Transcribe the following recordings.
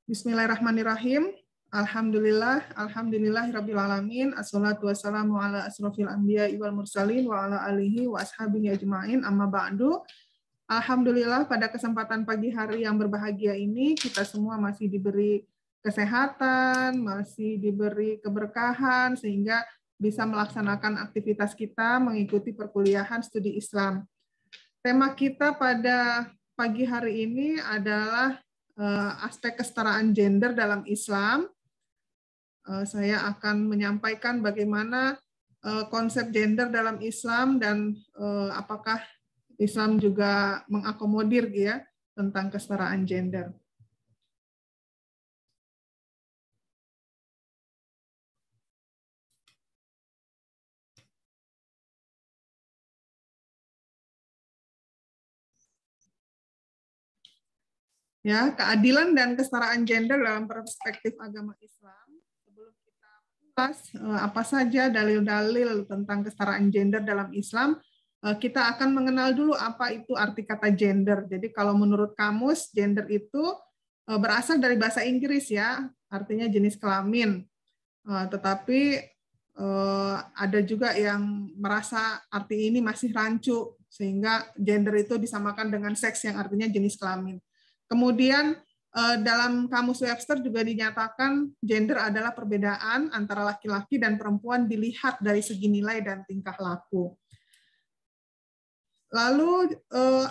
Bismillahirrahmanirrahim. Alhamdulillahirrabbilalamin. Assalatu wassalamu ala asrofil anbiya wal mursalin wa ala alihi wa ashabihi ajma'in. Amma ba'du. Alhamdulillah pada kesempatan pagi hari yang berbahagia ini kita semua masih diberi kesehatan, masih diberi keberkahan sehingga bisa melaksanakan aktivitas kita mengikuti perkuliahan studi Islam. Tema kita pada pagi hari ini adalah aspek kesetaraan gender dalam Islam. Saya akan menyampaikan bagaimana konsep gender dalam Islam dan apakah Islam juga mengakomodir ya tentang kesetaraan gender. Ya, keadilan dan kesetaraan gender dalam perspektif agama Islam. Sebelum kita bahas apa saja dalil-dalil tentang kesetaraan gender dalam Islam, kita akan mengenal dulu apa itu arti kata gender. Jadi kalau menurut kamus, gender itu berasal dari bahasa Inggris ya, artinya jenis kelamin. Tetapi ada juga yang merasa arti ini masih rancu, sehingga gender itu disamakan dengan seks yang artinya jenis kelamin. Kemudian dalam kamus Webster juga dinyatakan gender adalah perbedaan antara laki-laki dan perempuan dilihat dari segi nilai dan tingkah laku. Lalu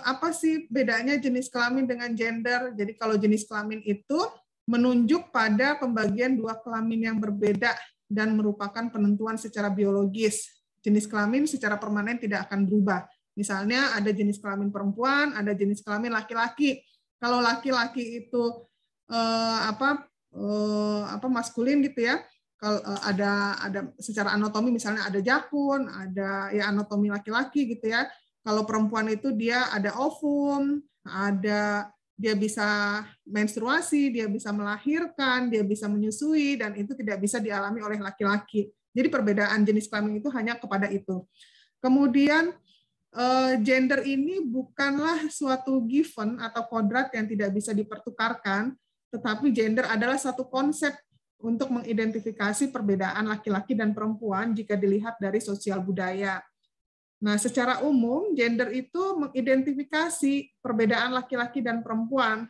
apa sih bedanya jenis kelamin dengan gender? Jadi kalau jenis kelamin itu menunjuk pada pembagian dua kelamin yang berbeda dan merupakan penentuan secara biologis. Jenis kelamin secara permanen tidak akan berubah. Misalnya ada jenis kelamin perempuan, ada jenis kelamin laki-laki. Kalau laki-laki itu maskulin gitu ya, kalau ada secara anatomi misalnya ada jakun, ada ya anatomi laki-laki gitu ya. Kalau perempuan itu dia ada ovum, dia bisa menstruasi, dia bisa melahirkan, dia bisa menyusui, dan itu tidak bisa dialami oleh laki-laki. Jadi perbedaan jenis kelamin itu hanya kepada itu. Kemudian gender ini bukanlah suatu given atau kodrat yang tidak bisa dipertukarkan, tetapi gender adalah satu konsep untuk mengidentifikasi perbedaan laki-laki dan perempuan jika dilihat dari sosial budaya. Nah, secara umum, gender itu mengidentifikasi perbedaan laki-laki dan perempuan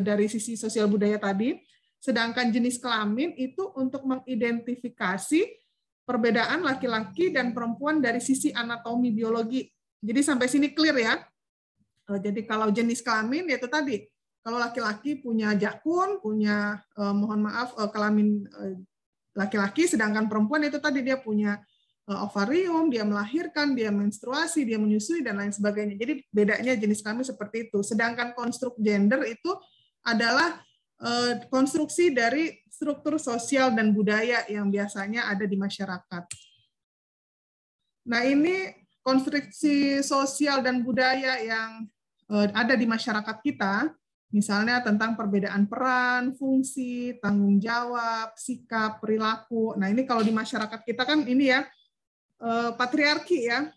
dari sisi sosial budaya tadi, sedangkan jenis kelamin itu untuk mengidentifikasi perbedaan laki-laki dan perempuan dari sisi anatomi biologi. Jadi sampai sini clear ya. Jadi kalau jenis kelamin yaitu tadi, kalau laki-laki punya jakun, punya kelamin laki-laki, sedangkan perempuan itu tadi dia punya ovarium, dia melahirkan, dia menstruasi, dia menyusui dan lain sebagainya. Jadi bedanya jenis kelamin seperti itu. Sedangkan konstruk gender itu adalah konstruksi dari struktur sosial dan budaya yang biasanya ada di masyarakat. Nah, ini konstruksi sosial dan budaya yang ada di masyarakat kita, misalnya tentang perbedaan peran, fungsi, tanggung jawab, sikap, perilaku. Nah, ini kalau di masyarakat kita kan ini ya, patriarki ya.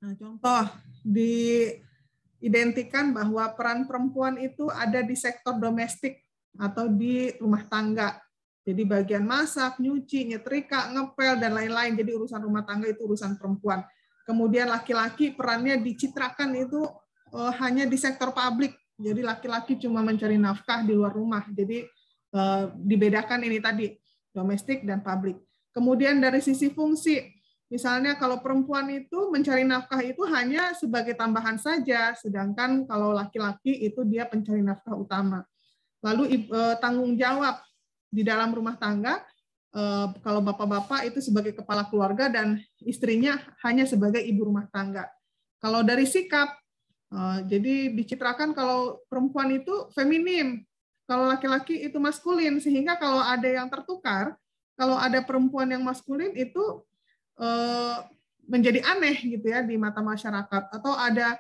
Nah, contoh, diidentikan bahwa peran perempuan itu ada di sektor domestik atau di rumah tangga. Jadi bagian masak, nyuci, nyetrika, ngepel, dan lain-lain. Jadi urusan rumah tangga itu urusan perempuan. Kemudian laki-laki perannya dicitrakan itu hanya di sektor publik. Jadi laki-laki cuma mencari nafkah di luar rumah. Jadi dibedakan ini tadi, domestik dan publik. Kemudian dari sisi fungsi, misalnya kalau perempuan itu mencari nafkah itu hanya sebagai tambahan saja, sedangkan kalau laki-laki itu dia pencari nafkah utama. Lalu tanggung jawab di dalam rumah tangga, kalau bapak-bapak itu sebagai kepala keluarga dan istrinya hanya sebagai ibu rumah tangga. Kalau dari sikap, jadi dicitrakan kalau perempuan itu feminim, kalau laki-laki itu maskulin, sehingga kalau ada yang tertukar, kalau ada perempuan yang maskulin itu menjadi aneh gitu ya di mata masyarakat, atau ada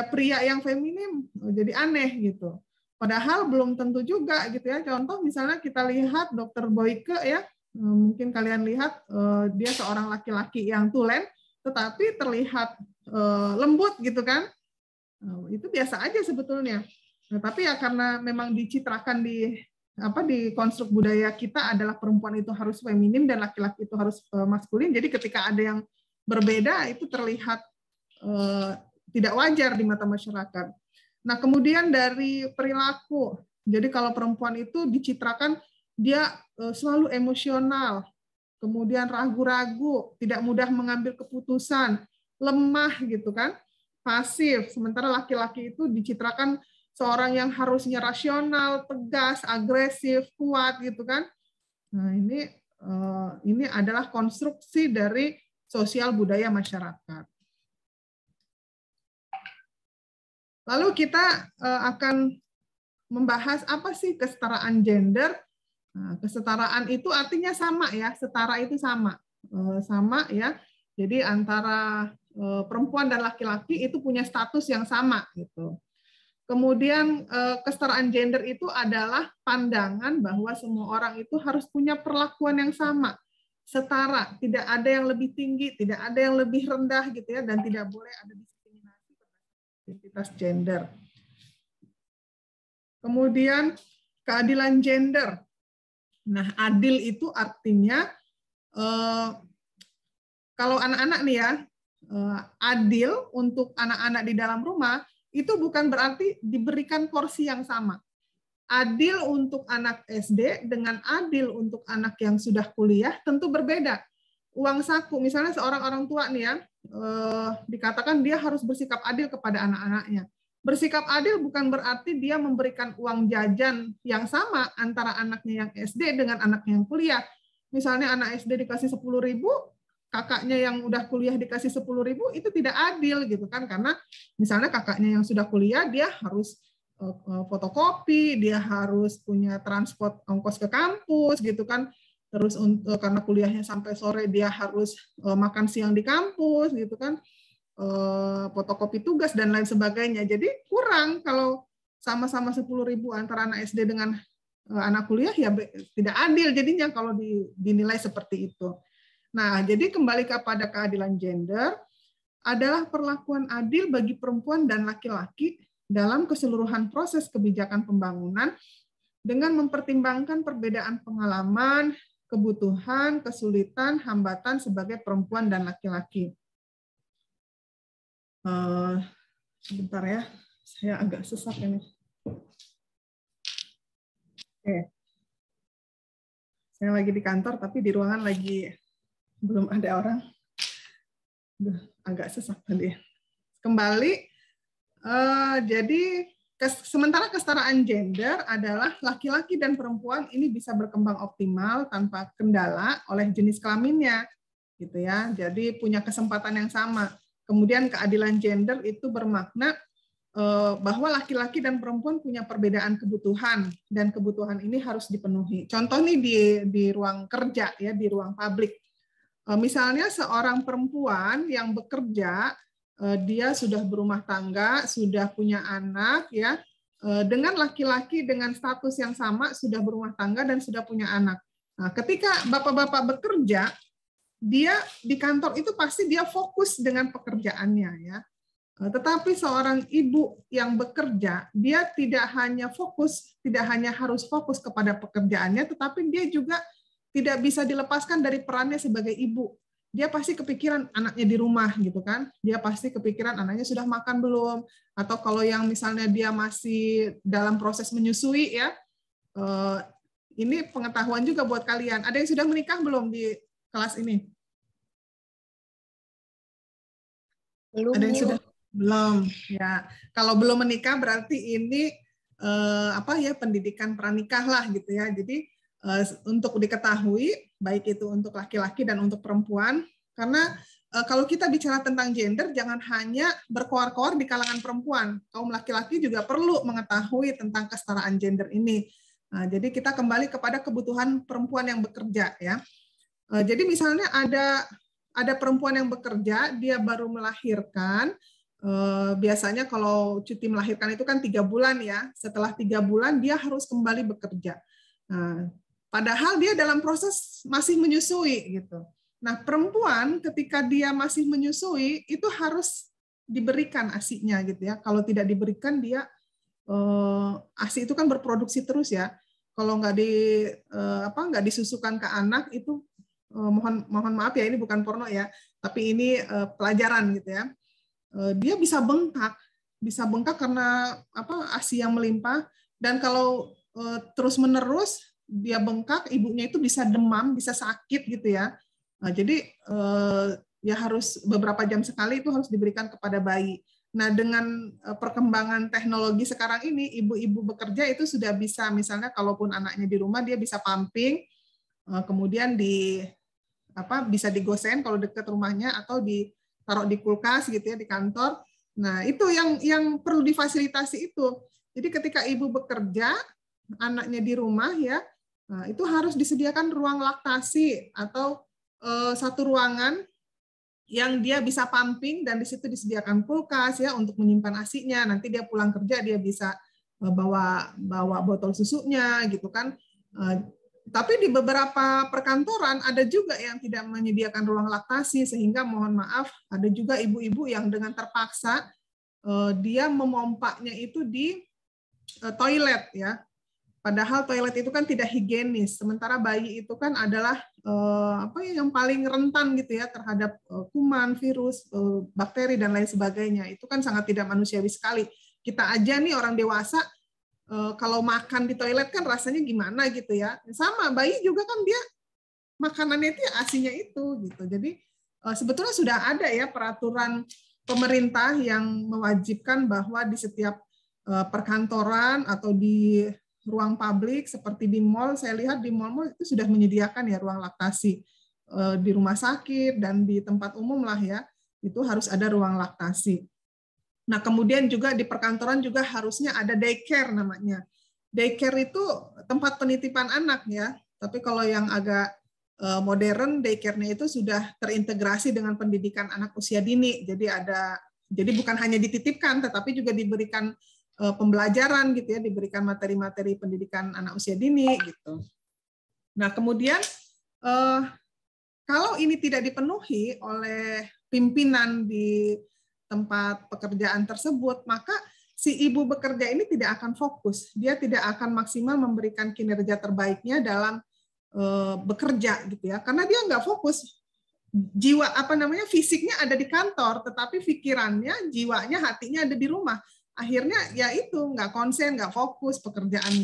pria yang feminim jadi aneh gitu. Padahal belum tentu juga gitu ya. Contoh misalnya kita lihat Dr. Boyke ya, mungkin kalian lihat dia seorang laki-laki yang tulen, tetapi terlihat lembut gitu kan. Itu biasa aja sebetulnya. Nah, tapi ya karena memang dicitrakan di konstruk budaya kita adalah perempuan itu harus feminim dan laki-laki itu harus maskulin. Jadi ketika ada yang berbeda itu terlihat tidak wajar di mata masyarakat. Nah, kemudian dari perilaku. Jadi kalau perempuan itu dicitrakan dia selalu emosional, kemudian ragu-ragu, tidak mudah mengambil keputusan, lemah gitu kan, pasif. Sementara laki-laki itu dicitrakan seorang yang harusnya rasional, tegas, agresif, kuat gitu kan. Nah, ini adalah konstruksi dari sosial budaya masyarakat. Lalu kita akan membahas apa sih kesetaraan gender. Nah, kesetaraan itu artinya sama ya, setara itu sama. Sama ya. Jadi antara perempuan dan laki-laki itu punya status yang sama gitu. Kemudian kesetaraan gender itu adalah pandangan bahwa semua orang itu harus punya perlakuan yang sama, setara, tidak ada yang lebih tinggi, tidak ada yang lebih rendah gitu ya, dan tidak boleh ada diskriminasi identitas gender. Kemudian keadilan gender. Nah, adil itu artinya kalau anak-anak nih ya, adil untuk anak-anak di dalam rumah itu bukan berarti diberikan porsi yang sama. Adil untuk anak SD dengan adil untuk anak yang sudah kuliah tentu berbeda. Uang saku, misalnya seorang orang tua nih ya, dikatakan dia harus bersikap adil kepada anak-anaknya. Bersikap adil bukan berarti dia memberikan uang jajan yang sama antara anaknya yang SD dengan anaknya yang kuliah. Misalnya anak SD dikasih 10.000, kakaknya yang udah kuliah dikasih 10.000, itu tidak adil gitu kan, karena misalnya kakaknya yang sudah kuliah dia harus fotokopi, dia harus punya transport ongkos ke kampus gitu kan, terus karena kuliahnya sampai sore dia harus makan siang di kampus gitu kan, fotokopi tugas dan lain sebagainya. Jadi kurang kalau sama-sama 10.000 antara anak SD dengan anak kuliah, ya tidak adil jadinya kalau dinilai seperti itu. Nah, jadi kembali kepada keadilan gender adalah perlakuan adil bagi perempuan dan laki-laki dalam keseluruhan proses kebijakan pembangunan dengan mempertimbangkan perbedaan pengalaman, kebutuhan, kesulitan, hambatan sebagai perempuan dan laki-laki. Sebentar ya, saya agak sesak ini. Oke. Saya lagi di kantor, tapi di ruangan lagi belum ada orang. Agak sesak tadi. Kembali, jadi sementara kesetaraan gender adalah laki-laki dan perempuan ini bisa berkembang optimal tanpa kendala oleh jenis kelaminnya, gitu ya. Jadi punya kesempatan yang sama. Kemudian keadilan gender itu bermakna bahwa laki-laki dan perempuan punya perbedaan kebutuhan dan kebutuhan ini harus dipenuhi. Contoh nih di ruang kerja ya, di ruang publik. Misalnya seorang perempuan yang bekerja, dia sudah berumah tangga, sudah punya anak ya, dengan laki-laki dengan status yang sama sudah berumah tangga dan sudah punya anak. Nah, ketika bapak-bapak bekerja, dia di kantor itu pasti dia fokus dengan pekerjaannya ya. Tetapi seorang ibu yang bekerja, dia tidak hanya harus fokus kepada pekerjaannya, tetapi dia juga tidak bisa dilepaskan dari perannya sebagai ibu. Dia pasti kepikiran anaknya di rumah gitu kan. Dia pasti kepikiran anaknya sudah makan belum, atau kalau yang misalnya dia masih dalam proses menyusui ya. Ini pengetahuan juga buat kalian. Ada yang sudah menikah belum di kelas ini? Belum. Ada yang sudah? Belum. Ya, kalau belum menikah berarti ini pendidikan pranikah lah gitu ya. Jadi untuk diketahui baik itu untuk laki-laki dan untuk perempuan, karena kalau kita bicara tentang gender jangan hanya berkoar-koar di kalangan perempuan, kaum laki-laki juga perlu mengetahui tentang kesetaraan gender ini. Nah, jadi kita kembali kepada kebutuhan perempuan yang bekerja ya. Jadi misalnya ada perempuan yang bekerja, dia baru melahirkan. Biasanya kalau cuti melahirkan itu kan 3 bulan ya. Setelah 3 bulan dia harus kembali bekerja. Nah, padahal dia dalam proses masih menyusui gitu. Nah, perempuan ketika dia masih menyusui itu harus diberikan ASI-nya gitu ya. Kalau tidak diberikan dia ASI itu kan berproduksi terus ya. Kalau nggak disusukan ke anak itu mohon maaf ya, ini bukan porno ya, tapi ini pelajaran gitu ya. Dia bisa bengkak karena ASI yang melimpah, dan kalau terus-menerus dia bengkak, ibunya itu bisa demam, bisa sakit gitu ya. Nah, jadi ya harus beberapa jam sekali itu harus diberikan kepada bayi. Nah, dengan perkembangan teknologi sekarang ini, ibu-ibu bekerja itu sudah bisa, misalnya kalaupun anaknya di rumah, dia bisa pumping, kemudian bisa digosen kalau dekat rumahnya, atau ditaruh di kulkas gitu ya di kantor. Nah, itu yang perlu difasilitasi itu. Jadi ketika ibu bekerja, anaknya di rumah ya, nah, itu harus disediakan ruang laktasi atau satu ruangan yang dia bisa pumping, dan di situ disediakan kulkas ya untuk menyimpan ASI-nya. Nanti dia pulang kerja dia bisa bawa botol susunya gitu kan. Tapi di beberapa perkantoran ada juga yang tidak menyediakan ruang laktasi, sehingga mohon maaf ada juga ibu-ibu yang dengan terpaksa dia memompanya itu di toilet ya. Padahal toilet itu kan tidak higienis. Sementara bayi itu kan adalah yang paling rentan gitu ya terhadap kuman, virus, bakteri dan lain sebagainya. Itu kan sangat tidak manusiawi sekali. Kita aja nih orang dewasa kalau makan di toilet kan rasanya gimana gitu ya. Sama bayi juga kan dia makanannya itu ASI-nya itu gitu. Jadi sebetulnya sudah ada ya peraturan pemerintah yang mewajibkan bahwa di setiap perkantoran atau di ruang publik seperti di mal, saya lihat di mal-mal itu sudah menyediakan ya ruang laktasi. Di rumah sakit dan di tempat umum lah ya, itu harus ada ruang laktasi. Nah, kemudian juga di perkantoran juga harusnya ada daycare namanya. Daycare itu tempat penitipan anak ya, tapi kalau yang agak modern, daycare-nya itu sudah terintegrasi dengan pendidikan anak usia dini. Jadi bukan hanya dititipkan, tetapi juga diberikan pembelajaran gitu ya, diberikan materi-materi pendidikan anak usia dini gitu. Nah, kemudian kalau ini tidak dipenuhi oleh pimpinan di tempat pekerjaan tersebut, maka si ibu bekerja ini tidak akan fokus, dia tidak akan maksimal memberikan kinerja terbaiknya dalam bekerja gitu ya, karena dia nggak fokus. Jiwa fisiknya ada di kantor, tetapi pikirannya, jiwanya, hatinya ada di rumah. Akhirnya ya itu nggak konsen, nggak fokus, pekerjaan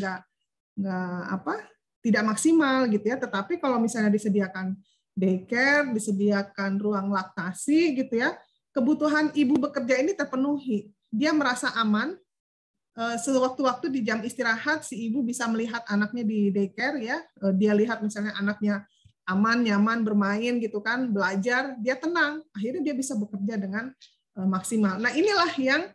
tidak maksimal gitu ya. Tetapi kalau misalnya disediakan daycare, disediakan ruang laktasi gitu ya, kebutuhan ibu bekerja ini terpenuhi. Dia merasa aman. Sewaktu-waktu di jam istirahat si ibu bisa melihat anaknya di daycare ya. Dia lihat misalnya anaknya aman, nyaman bermain gitu kan, belajar, dia tenang. Akhirnya dia bisa bekerja dengan maksimal. Nah, inilah yang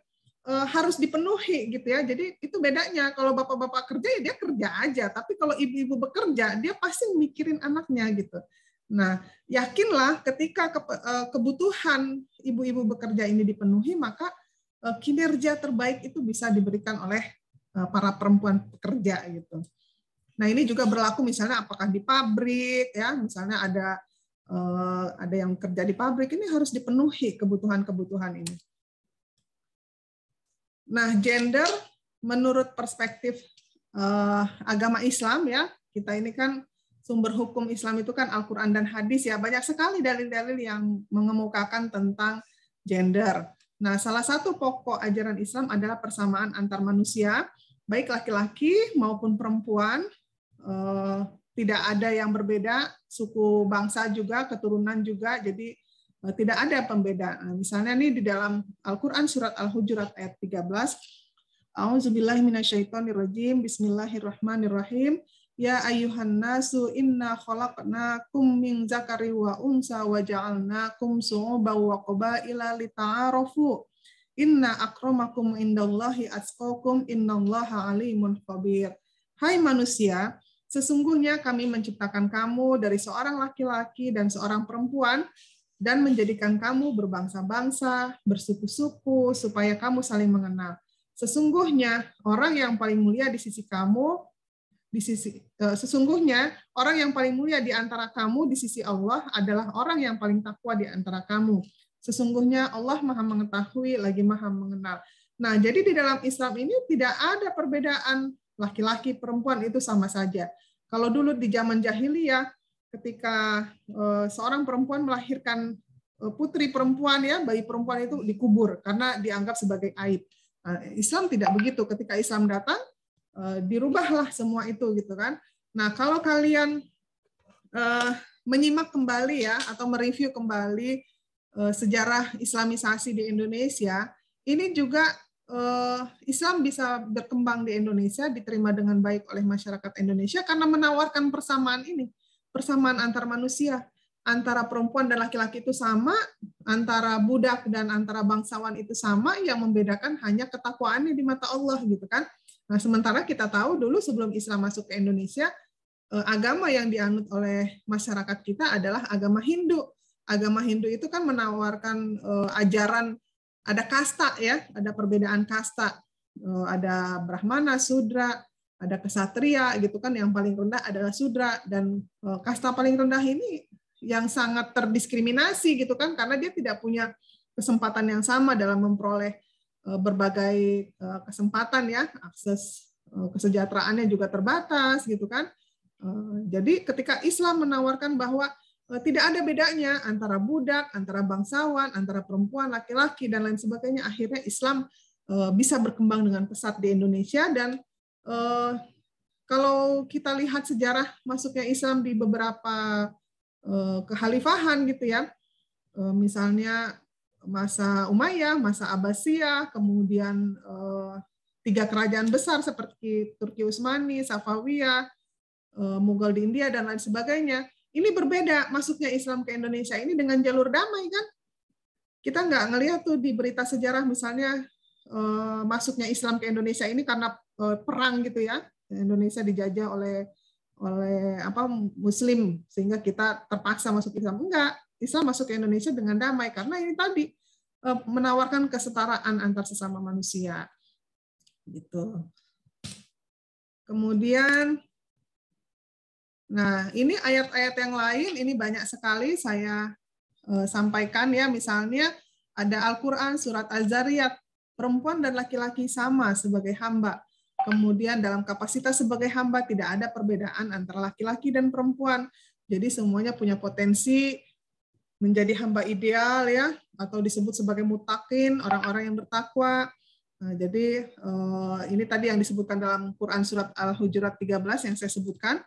harus dipenuhi gitu ya. Jadi itu bedanya, kalau bapak-bapak kerja ya dia kerja aja, tapi kalau ibu-ibu bekerja dia pasti mikirin anaknya gitu. Nah, yakinlah ketika kebutuhan ibu-ibu bekerja ini dipenuhi, maka kinerja terbaik itu bisa diberikan oleh para perempuan pekerja gitu. Nah, ini juga berlaku misalnya apakah di pabrik ya, misalnya ada yang kerja di pabrik, ini harus dipenuhi kebutuhan-kebutuhan ini. Nah, gender menurut perspektif agama Islam ya, kita ini kan sumber hukum Islam itu kan Al-Quran dan hadis ya, banyak sekali dalil-dalil yang mengemukakan tentang gender. Nah, salah satu pokok ajaran Islam adalah persamaan antar manusia, baik laki-laki maupun perempuan, tidak ada yang berbeda, suku bangsa juga, keturunan juga, jadi tidak ada pembedaan. Misalnya nih di dalam Al-Quran surat Al-Hujurat ayat 13, A'udzubillahi minasyaitonirrajim, Bismillahirrahmanirrahim. Ya ayyuhan nasu inna khalaqnakum min zakari wa unsa wa ja'alnakum syu'uban wa qabaila lita'arafu. Inna akramakum indallahi atqakum innallaha alimun khabir. Hai manusia, sesungguhnya kami menciptakan kamu dari seorang laki-laki dan seorang perempuan dan menjadikan kamu berbangsa-bangsa, bersuku-suku supaya kamu saling mengenal. Sesungguhnya orang yang paling mulia di sisi kamu sesungguhnya orang yang paling mulia di antara kamu di sisi Allah adalah orang yang paling takwa di antara kamu. Sesungguhnya Allah Maha mengetahui lagi Maha mengenal. Nah, jadi di dalam Islam ini tidak ada perbedaan laki-laki perempuan, itu sama saja. Kalau dulu di zaman jahiliyah, ketika seorang perempuan melahirkan putri perempuan, ya, bayi perempuan itu dikubur karena dianggap sebagai aib. Nah, Islam tidak begitu. Ketika Islam datang, dirubahlah semua itu, gitu kan. Nah, kalau kalian menyimak kembali, ya, atau mereview kembali sejarah Islamisasi di Indonesia, ini juga Islam bisa berkembang di Indonesia, diterima dengan baik oleh masyarakat Indonesia karena menawarkan persamaan ini, persamaan antar manusia, antara perempuan dan laki-laki itu sama, antara budak dan antara bangsawan itu sama, yang membedakan hanya ketakwaannya di mata Allah, gitu kan. Nah, sementara kita tahu dulu sebelum Islam masuk ke Indonesia, agama yang dianut oleh masyarakat kita adalah agama Hindu. Agama Hindu itu kan menawarkan ajaran, ada kasta, ya, ada perbedaan kasta, ada Brahmana, Sudra, ada Kesatria, gitu kan. Yang paling rendah adalah Sudra, dan kasta paling rendah ini yang sangat terdiskriminasi, gitu kan, karena dia tidak punya kesempatan yang sama dalam memperoleh berbagai kesempatan, ya, akses kesejahteraannya juga terbatas, gitu kan. Jadi ketika Islam menawarkan bahwa tidak ada bedanya antara budak, antara bangsawan, antara perempuan, laki-laki, dan lain sebagainya, akhirnya Islam bisa berkembang dengan pesat di Indonesia. Dan kalau kita lihat sejarah masuknya Islam di beberapa kekhalifahan, gitu ya, misalnya masa Umayyah, masa Abbasiyah, kemudian 3 kerajaan besar seperti Turki Utsmani, Safawiyah, Mughal di India, dan lain sebagainya. Ini berbeda masuknya Islam ke Indonesia ini dengan jalur damai, kan? Kita nggak ngelihat tuh di berita sejarah misalnya masuknya Islam ke Indonesia ini karena perang, gitu ya. Indonesia dijajah oleh Muslim sehingga kita terpaksa masuk Islam. Enggak, Islam masuk ke Indonesia dengan damai karena ini tadi menawarkan kesetaraan antar sesama manusia. Gitu. Kemudian, nah, ini ayat-ayat yang lain, ini banyak sekali saya sampaikan, ya. Misalnya ada Al-Quran, surat Az-Zariyat, perempuan dan laki-laki sama sebagai hamba. Kemudian dalam kapasitas sebagai hamba tidak ada perbedaan antara laki-laki dan perempuan. Jadi semuanya punya potensi menjadi hamba ideal, ya, atau disebut sebagai mutakin, orang-orang yang bertakwa. Nah, jadi ini tadi yang disebutkan dalam Quran surat Al-Hujurat 13 yang saya sebutkan.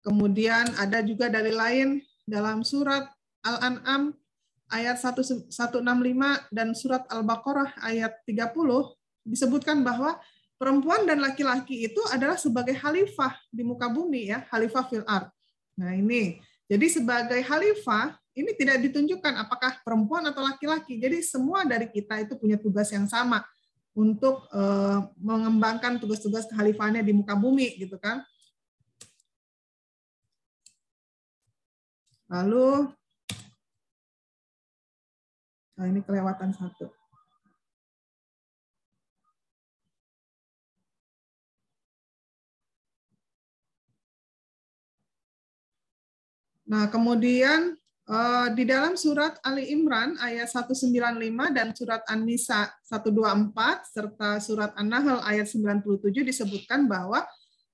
Kemudian ada juga dalil lain dalam surat Al-An'am ayat 165 dan surat Al-Baqarah ayat 30 disebutkan bahwa perempuan dan laki-laki itu adalah sebagai khalifah di muka bumi, ya, khalifah fil ard. Nah, ini. Jadi sebagai khalifah ini tidak ditunjukkan apakah perempuan atau laki-laki. Jadi semua dari kita itu punya tugas yang sama untuk mengembangkan tugas-tugas kekhalifahannya di muka bumi, gitu kan. Lalu, nah, ini kelewatan satu. Nah, kemudian di dalam surat Ali Imran ayat 195 dan surat An-Nisa 124 serta surat An-Nahl ayat 97 disebutkan bahwa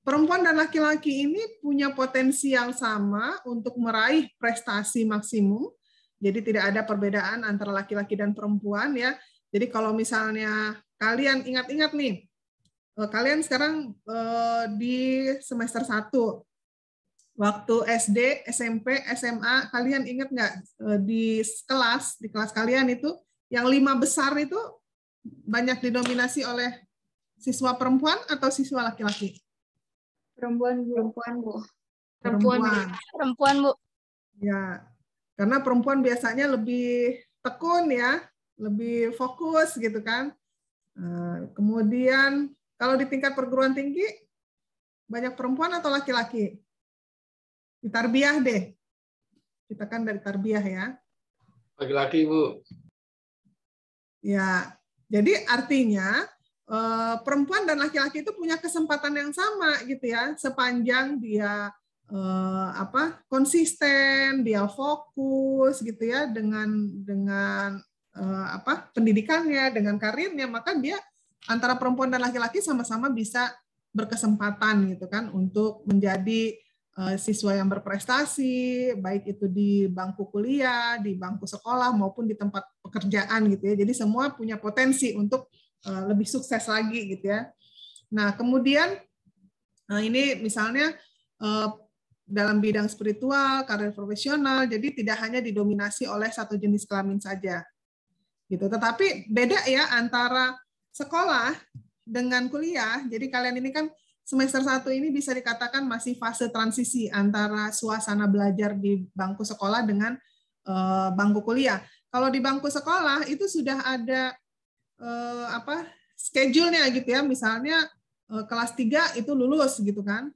perempuan dan laki-laki ini punya potensi yang sama untuk meraih prestasi maksimum. Jadi tidak ada perbedaan antara laki-laki dan perempuan, ya. Jadi kalau misalnya kalian ingat-ingat nih, kalian sekarang di semester 1, waktu SD, SMP, SMA, kalian ingat nggak di kelas kalian itu yang 5 besar itu banyak didominasi oleh siswa perempuan atau siswa laki-laki? Perempuan, Bu. Perempuan, Bu. Ya, karena perempuan biasanya lebih tekun, ya, lebih fokus, gitu kan. Kemudian kalau di tingkat perguruan tinggi banyak perempuan atau laki-laki? Di tarbiyah deh. Kita kan dari tarbiyah, ya. Laki-laki, Bu. Ya, jadi artinya perempuan dan laki-laki itu punya kesempatan yang sama, gitu ya, sepanjang dia konsisten, dia fokus, gitu ya, dengan pendidikannya, dengan karirnya, maka dia antara perempuan dan laki-laki sama-sama bisa berkesempatan gitu kan untuk menjadi siswa yang berprestasi, baik itu di bangku kuliah, di bangku sekolah maupun di tempat pekerjaan gitu ya. Jadi semua punya potensi untuk lebih sukses lagi gitu ya. Nah, kemudian ini misalnya dalam bidang spiritual, karir profesional, jadi tidak hanya didominasi oleh satu jenis kelamin saja. Gitu. Tetapi beda ya antara sekolah dengan kuliah. Jadi kalian ini kan semester 1 ini bisa dikatakan masih fase transisi antara suasana belajar di bangku sekolah dengan bangku kuliah. Kalau di bangku sekolah itu sudah ada schedule-nya gitu ya. Misalnya kelas 3 itu lulus gitu kan.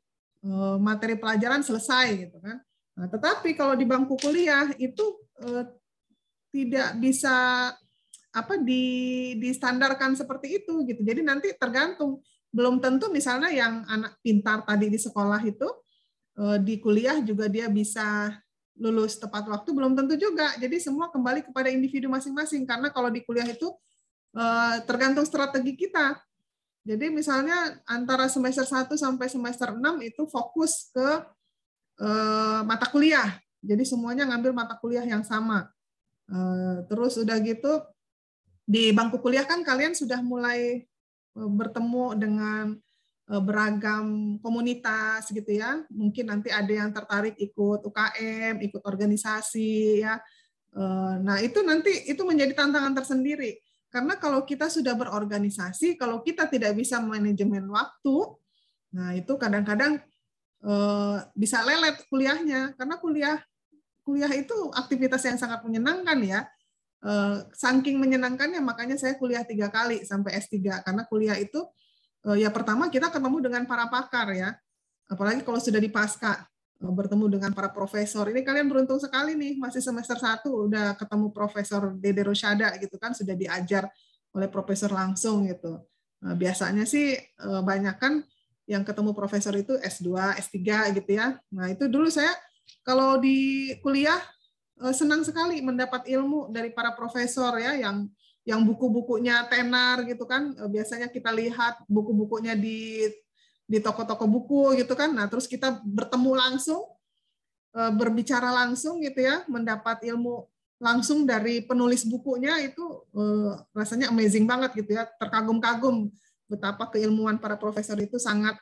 Materi pelajaran selesai gitu kan. Nah, tetapi kalau di bangku kuliah itu tidak bisa distandarkan seperti itu gitu. Jadi nanti tergantung, belum tentu misalnya yang anak pintar tadi di sekolah itu di kuliah juga dia bisa lulus tepat waktu, belum tentu juga. Jadi semua kembali kepada individu masing-masing, karena kalau di kuliah itu tergantung strategi kita. Jadi misalnya antara semester 1 sampai semester 6 itu fokus ke mata kuliah. Jadi semuanya ngambil mata kuliah yang sama. Terus udah gitu di bangku kuliah kan kalian sudah mulai bertemu dengan beragam komunitas gitu ya. Mungkin nanti ada yang tertarik ikut UKM, ikut organisasi ya. Nah, itu nanti itu menjadi tantangan tersendiri. Karena kalau kita sudah berorganisasi, kalau kita tidak bisa manajemen waktu, nah itu kadang-kadang bisa lelet kuliahnya. Karena kuliah itu aktivitas yang sangat menyenangkan ya. Saking menyenangkannya makanya saya kuliah 3 kali sampai S3, karena kuliah itu ya pertama kita ketemu dengan para pakar ya, apalagi kalau sudah di pasca bertemu dengan para profesor. Ini kalian beruntung sekali nih, masih semester 1 udah ketemu Profesor Dede Rosyada gitu kan, sudah diajar oleh profesor langsung gitu. Nah, biasanya sih banyak kan yang ketemu profesor itu S2, S3 gitu ya. Nah, itu dulu saya kalau di kuliah senang sekali mendapat ilmu dari para profesor ya, yang buku-bukunya tenar gitu kan. Biasanya kita lihat buku-bukunya di toko-toko buku gitu kan. Nah, terus kita bertemu langsung, berbicara langsung gitu ya, mendapat ilmu langsung dari penulis bukunya, itu rasanya amazing banget gitu ya, terkagum-kagum betapa keilmuan para profesor itu sangat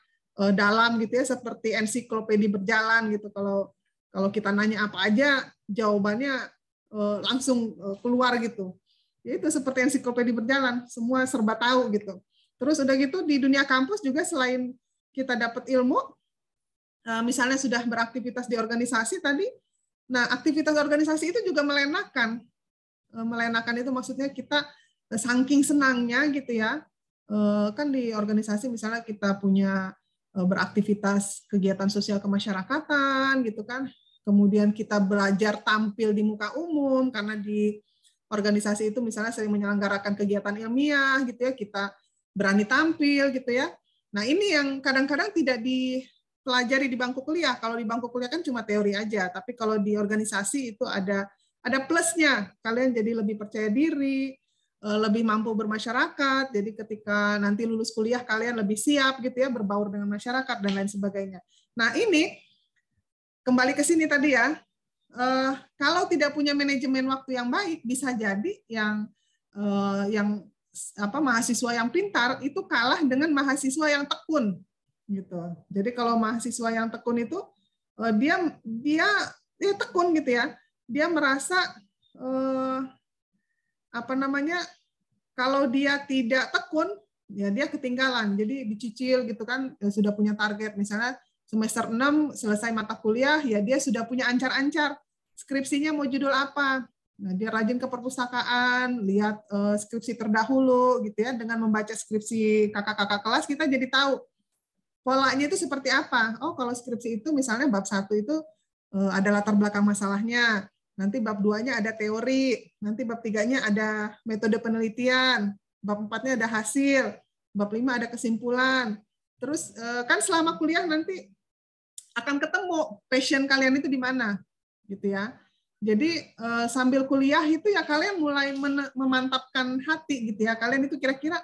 dalam gitu ya, seperti ensiklopedi berjalan gitu. Kalau kita nanya apa aja, jawabannya langsung keluar gitu. Itu seperti ensiklopedi berjalan, semua serba tahu gitu. Terus udah gitu di dunia kampus juga selain kita dapat ilmu, misalnya sudah beraktivitas di organisasi tadi, nah aktivitas organisasi itu juga melenakan. Melenakan itu maksudnya kita saking senangnya gitu ya, kan di organisasi misalnya kita punya beraktivitas kegiatan sosial kemasyarakatan gitu kan, kemudian kita belajar tampil di muka umum karena di organisasi itu misalnya sering menyelenggarakan kegiatan ilmiah gitu ya, kita berani tampil gitu ya. Nah, ini yang kadang-kadang tidak dipelajari di bangku kuliah. Kalau di bangku kuliah kan cuma teori aja, tapi kalau di organisasi itu ada plusnya. Kalian jadi lebih percaya diri, lebih mampu bermasyarakat. Jadi ketika nanti lulus kuliah kalian lebih siap gitu ya, berbaur dengan masyarakat dan lain sebagainya. Nah, ini kembali ke sini tadi ya, kalau tidak punya manajemen waktu yang baik, bisa jadi yang mahasiswa yang pintar itu kalah dengan mahasiswa yang tekun gitu. Jadi kalau mahasiswa yang tekun itu dia tekun gitu ya, dia merasa kalau dia tidak tekun ya dia ketinggalan, jadi dicicil gitu kan, sudah punya target misalnya semester 6 selesai mata kuliah, ya dia sudah punya ancar-ancar skripsinya mau judul apa. Nah, dia rajin ke perpustakaan, lihat skripsi terdahulu gitu ya, dengan membaca skripsi kakak-kakak kelas kita jadi tahu polanya itu seperti apa. Oh, kalau skripsi itu misalnya bab 1 itu ada latar belakang masalahnya, nanti bab 2-nya ada teori, nanti bab 3-nya ada metode penelitian, bab 4-nya ada hasil, bab 5 ada kesimpulan. Terus kan selama kuliah nanti akan ketemu passion kalian itu di mana, gitu ya. Jadi sambil kuliah itu ya kalian mulai memantapkan hati gitu ya. Kalian itu kira-kira,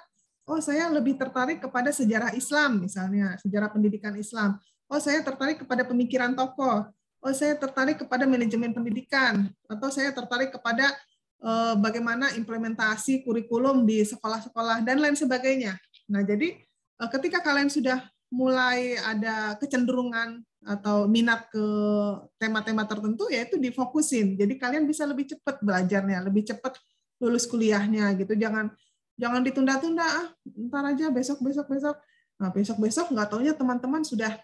oh saya lebih tertarik kepada sejarah Islam misalnya, sejarah pendidikan Islam. Oh saya tertarik kepada pemikiran tokoh. Oh saya tertarik kepada manajemen pendidikan. Atau saya tertarik kepada bagaimana implementasi kurikulum di sekolah-sekolah dan lain sebagainya. Nah jadi ketika kalian sudah mulai ada kecenderungan atau minat ke tema-tema tertentu, yaitu difokusin. Jadi kalian bisa lebih cepat belajarnya, lebih cepat lulus kuliahnya gitu. Jangan ditunda-tunda, ntar aja besok. Nah besok nggak taunya teman-teman sudah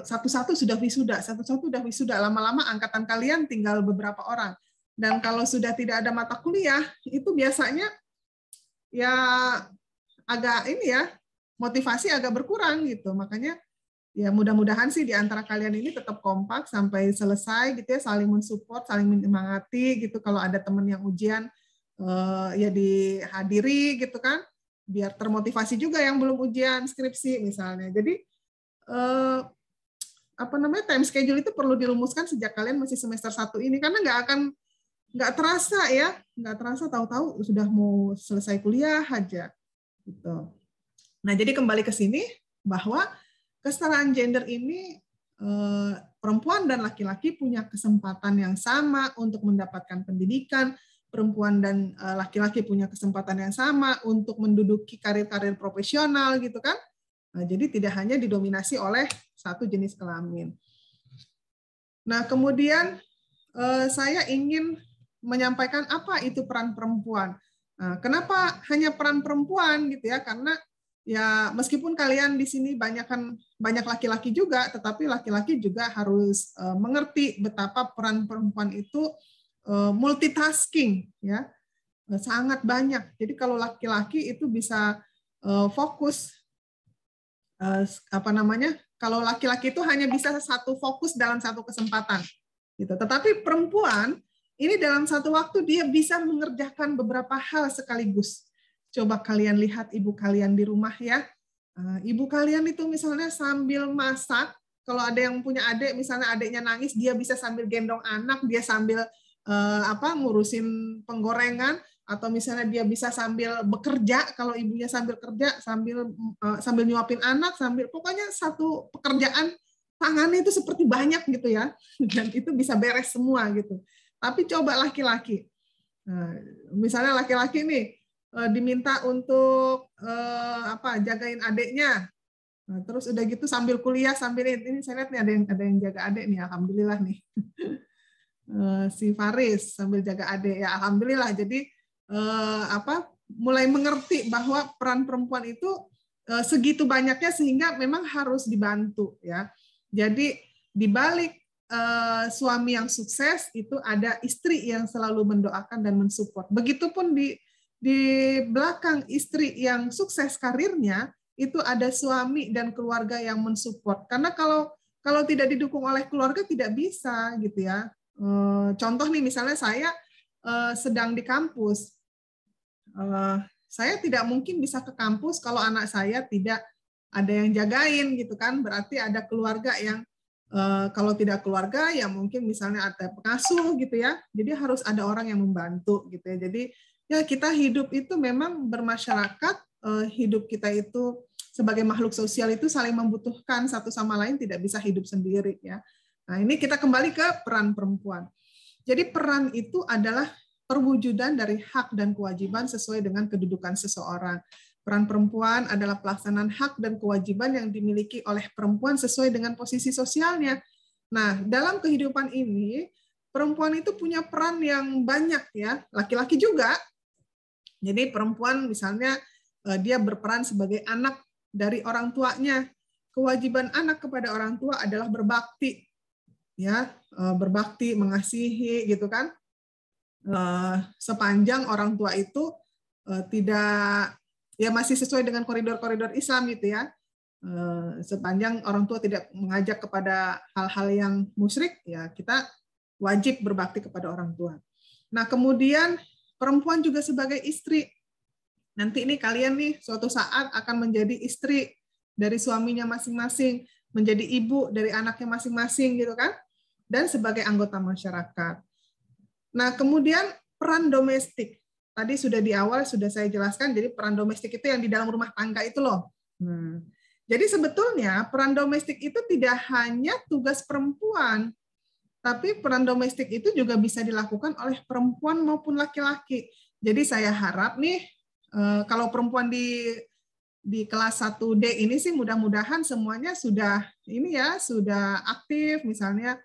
satu-satu sudah wisuda. Lama-lama angkatan kalian tinggal beberapa orang. Dan kalau sudah tidak ada mata kuliah, itu biasanya ya agak motivasi agak berkurang gitu. Makanya ya mudah-mudahan sih di antara kalian ini tetap kompak sampai selesai gitu ya, saling mensupport, saling menyemangati gitu. Kalau ada teman yang ujian ya dihadiri gitu kan, biar termotivasi juga yang belum ujian skripsi misalnya. Jadi time schedule itu perlu dirumuskan sejak kalian masih semester 1 ini, karena nggak terasa tahu-tahu sudah mau selesai kuliah aja gitu. Nah, jadi kembali ke sini bahwa kesetaraan gender ini perempuan dan laki-laki punya kesempatan yang sama untuk mendapatkan pendidikan, perempuan dan laki-laki punya kesempatan yang sama untuk menduduki karir-karir profesional gitu kan. Nah, jadi tidak hanya didominasi oleh satu jenis kelamin. Nah, kemudian saya ingin menyampaikan apa itu peran perempuan. Nah, kenapa hanya peran perempuan gitu ya? Karena ya meskipun kalian di sini banyak laki-laki juga, tetapi laki-laki juga harus mengerti betapa peran perempuan itu multitasking ya, sangat banyak. Jadi kalau laki-laki itu bisa fokus kalau laki-laki itu hanya bisa satu fokus dalam satu kesempatan gitu. Tetapi perempuan ini dalam satu waktu dia bisa mengerjakan beberapa hal sekaligus. Coba kalian lihat ibu kalian di rumah ya. Ibu kalian itu misalnya sambil masak, kalau ada yang punya adik, misalnya adiknya nangis, dia bisa sambil gendong anak, dia sambil ngurusin penggorengan, atau misalnya dia bisa sambil bekerja, kalau ibunya sambil kerja, sambil nyuapin anak, pokoknya satu pekerjaan tangannya itu seperti banyak gitu ya, dan itu bisa beres semua gitu. Tapi coba laki-laki, misalnya laki-laki nih diminta untuk jagain adiknya, terus udah gitu sambil kuliah, sambil ini saya lihat nih ada yang jaga adik nih, alhamdulillah nih. Si Faris sambil jaga adik ya, alhamdulillah. Jadi mulai mengerti bahwa peran perempuan itu segitu banyaknya sehingga memang harus dibantu ya. Jadi di balik suami yang sukses itu ada istri yang selalu mendoakan dan mensupport. Begitupun di belakang istri yang sukses karirnya itu ada suami dan keluarga yang mensupport. Karena kalau tidak didukung oleh keluarga tidak bisa gitu ya. Contoh nih misalnya saya sedang di kampus. Saya tidak mungkin bisa ke kampus kalau anak saya tidak ada yang jagain gitu kan, berarti ada keluarga yang kalau tidak keluarga ya mungkin misalnya ada pengasuh gitu ya, jadi harus ada orang yang membantu gitu ya. Jadi ya kita hidup itu memang bermasyarakat, hidup kita itu sebagai makhluk sosial itu saling membutuhkan satu sama lain, tidak bisa hidup sendiri ya. Nah ini kita kembali ke peran perempuan. Jadi peran itu adalah perwujudan dari hak dan kewajiban sesuai dengan kedudukan seseorang. Peran perempuan adalah pelaksanaan hak dan kewajiban yang dimiliki oleh perempuan sesuai dengan posisi sosialnya. Nah, dalam kehidupan ini, perempuan itu punya peran yang banyak ya, laki-laki juga. Jadi perempuan misalnya dia berperan sebagai anak dari orang tuanya. Kewajiban anak kepada orang tua adalah berbakti. Ya, berbakti, mengasihi gitu kan. Sepanjang orang tua itu tidak ya masih sesuai dengan koridor-koridor Islam gitu ya, sepanjang orang tua tidak mengajak kepada hal-hal yang musyrik ya kita wajib berbakti kepada orang tua. Nah kemudian perempuan juga sebagai istri, nanti ini kalian nih suatu saat akan menjadi istri dari suaminya masing-masing, menjadi ibu dari anaknya masing-masing gitu kan, dan sebagai anggota masyarakat. Nah, kemudian peran domestik. tadi sudah di awal sudah saya jelaskan, jadi peran domestik itu yang di dalam rumah tangga itu loh. Jadi sebetulnya peran domestik itu tidak hanya tugas perempuan, tapi peran domestik itu juga bisa dilakukan oleh perempuan maupun laki-laki. Jadi saya harap nih, kalau perempuan di kelas 1D ini sih mudah-mudahan semuanya sudah sudah aktif, misalnya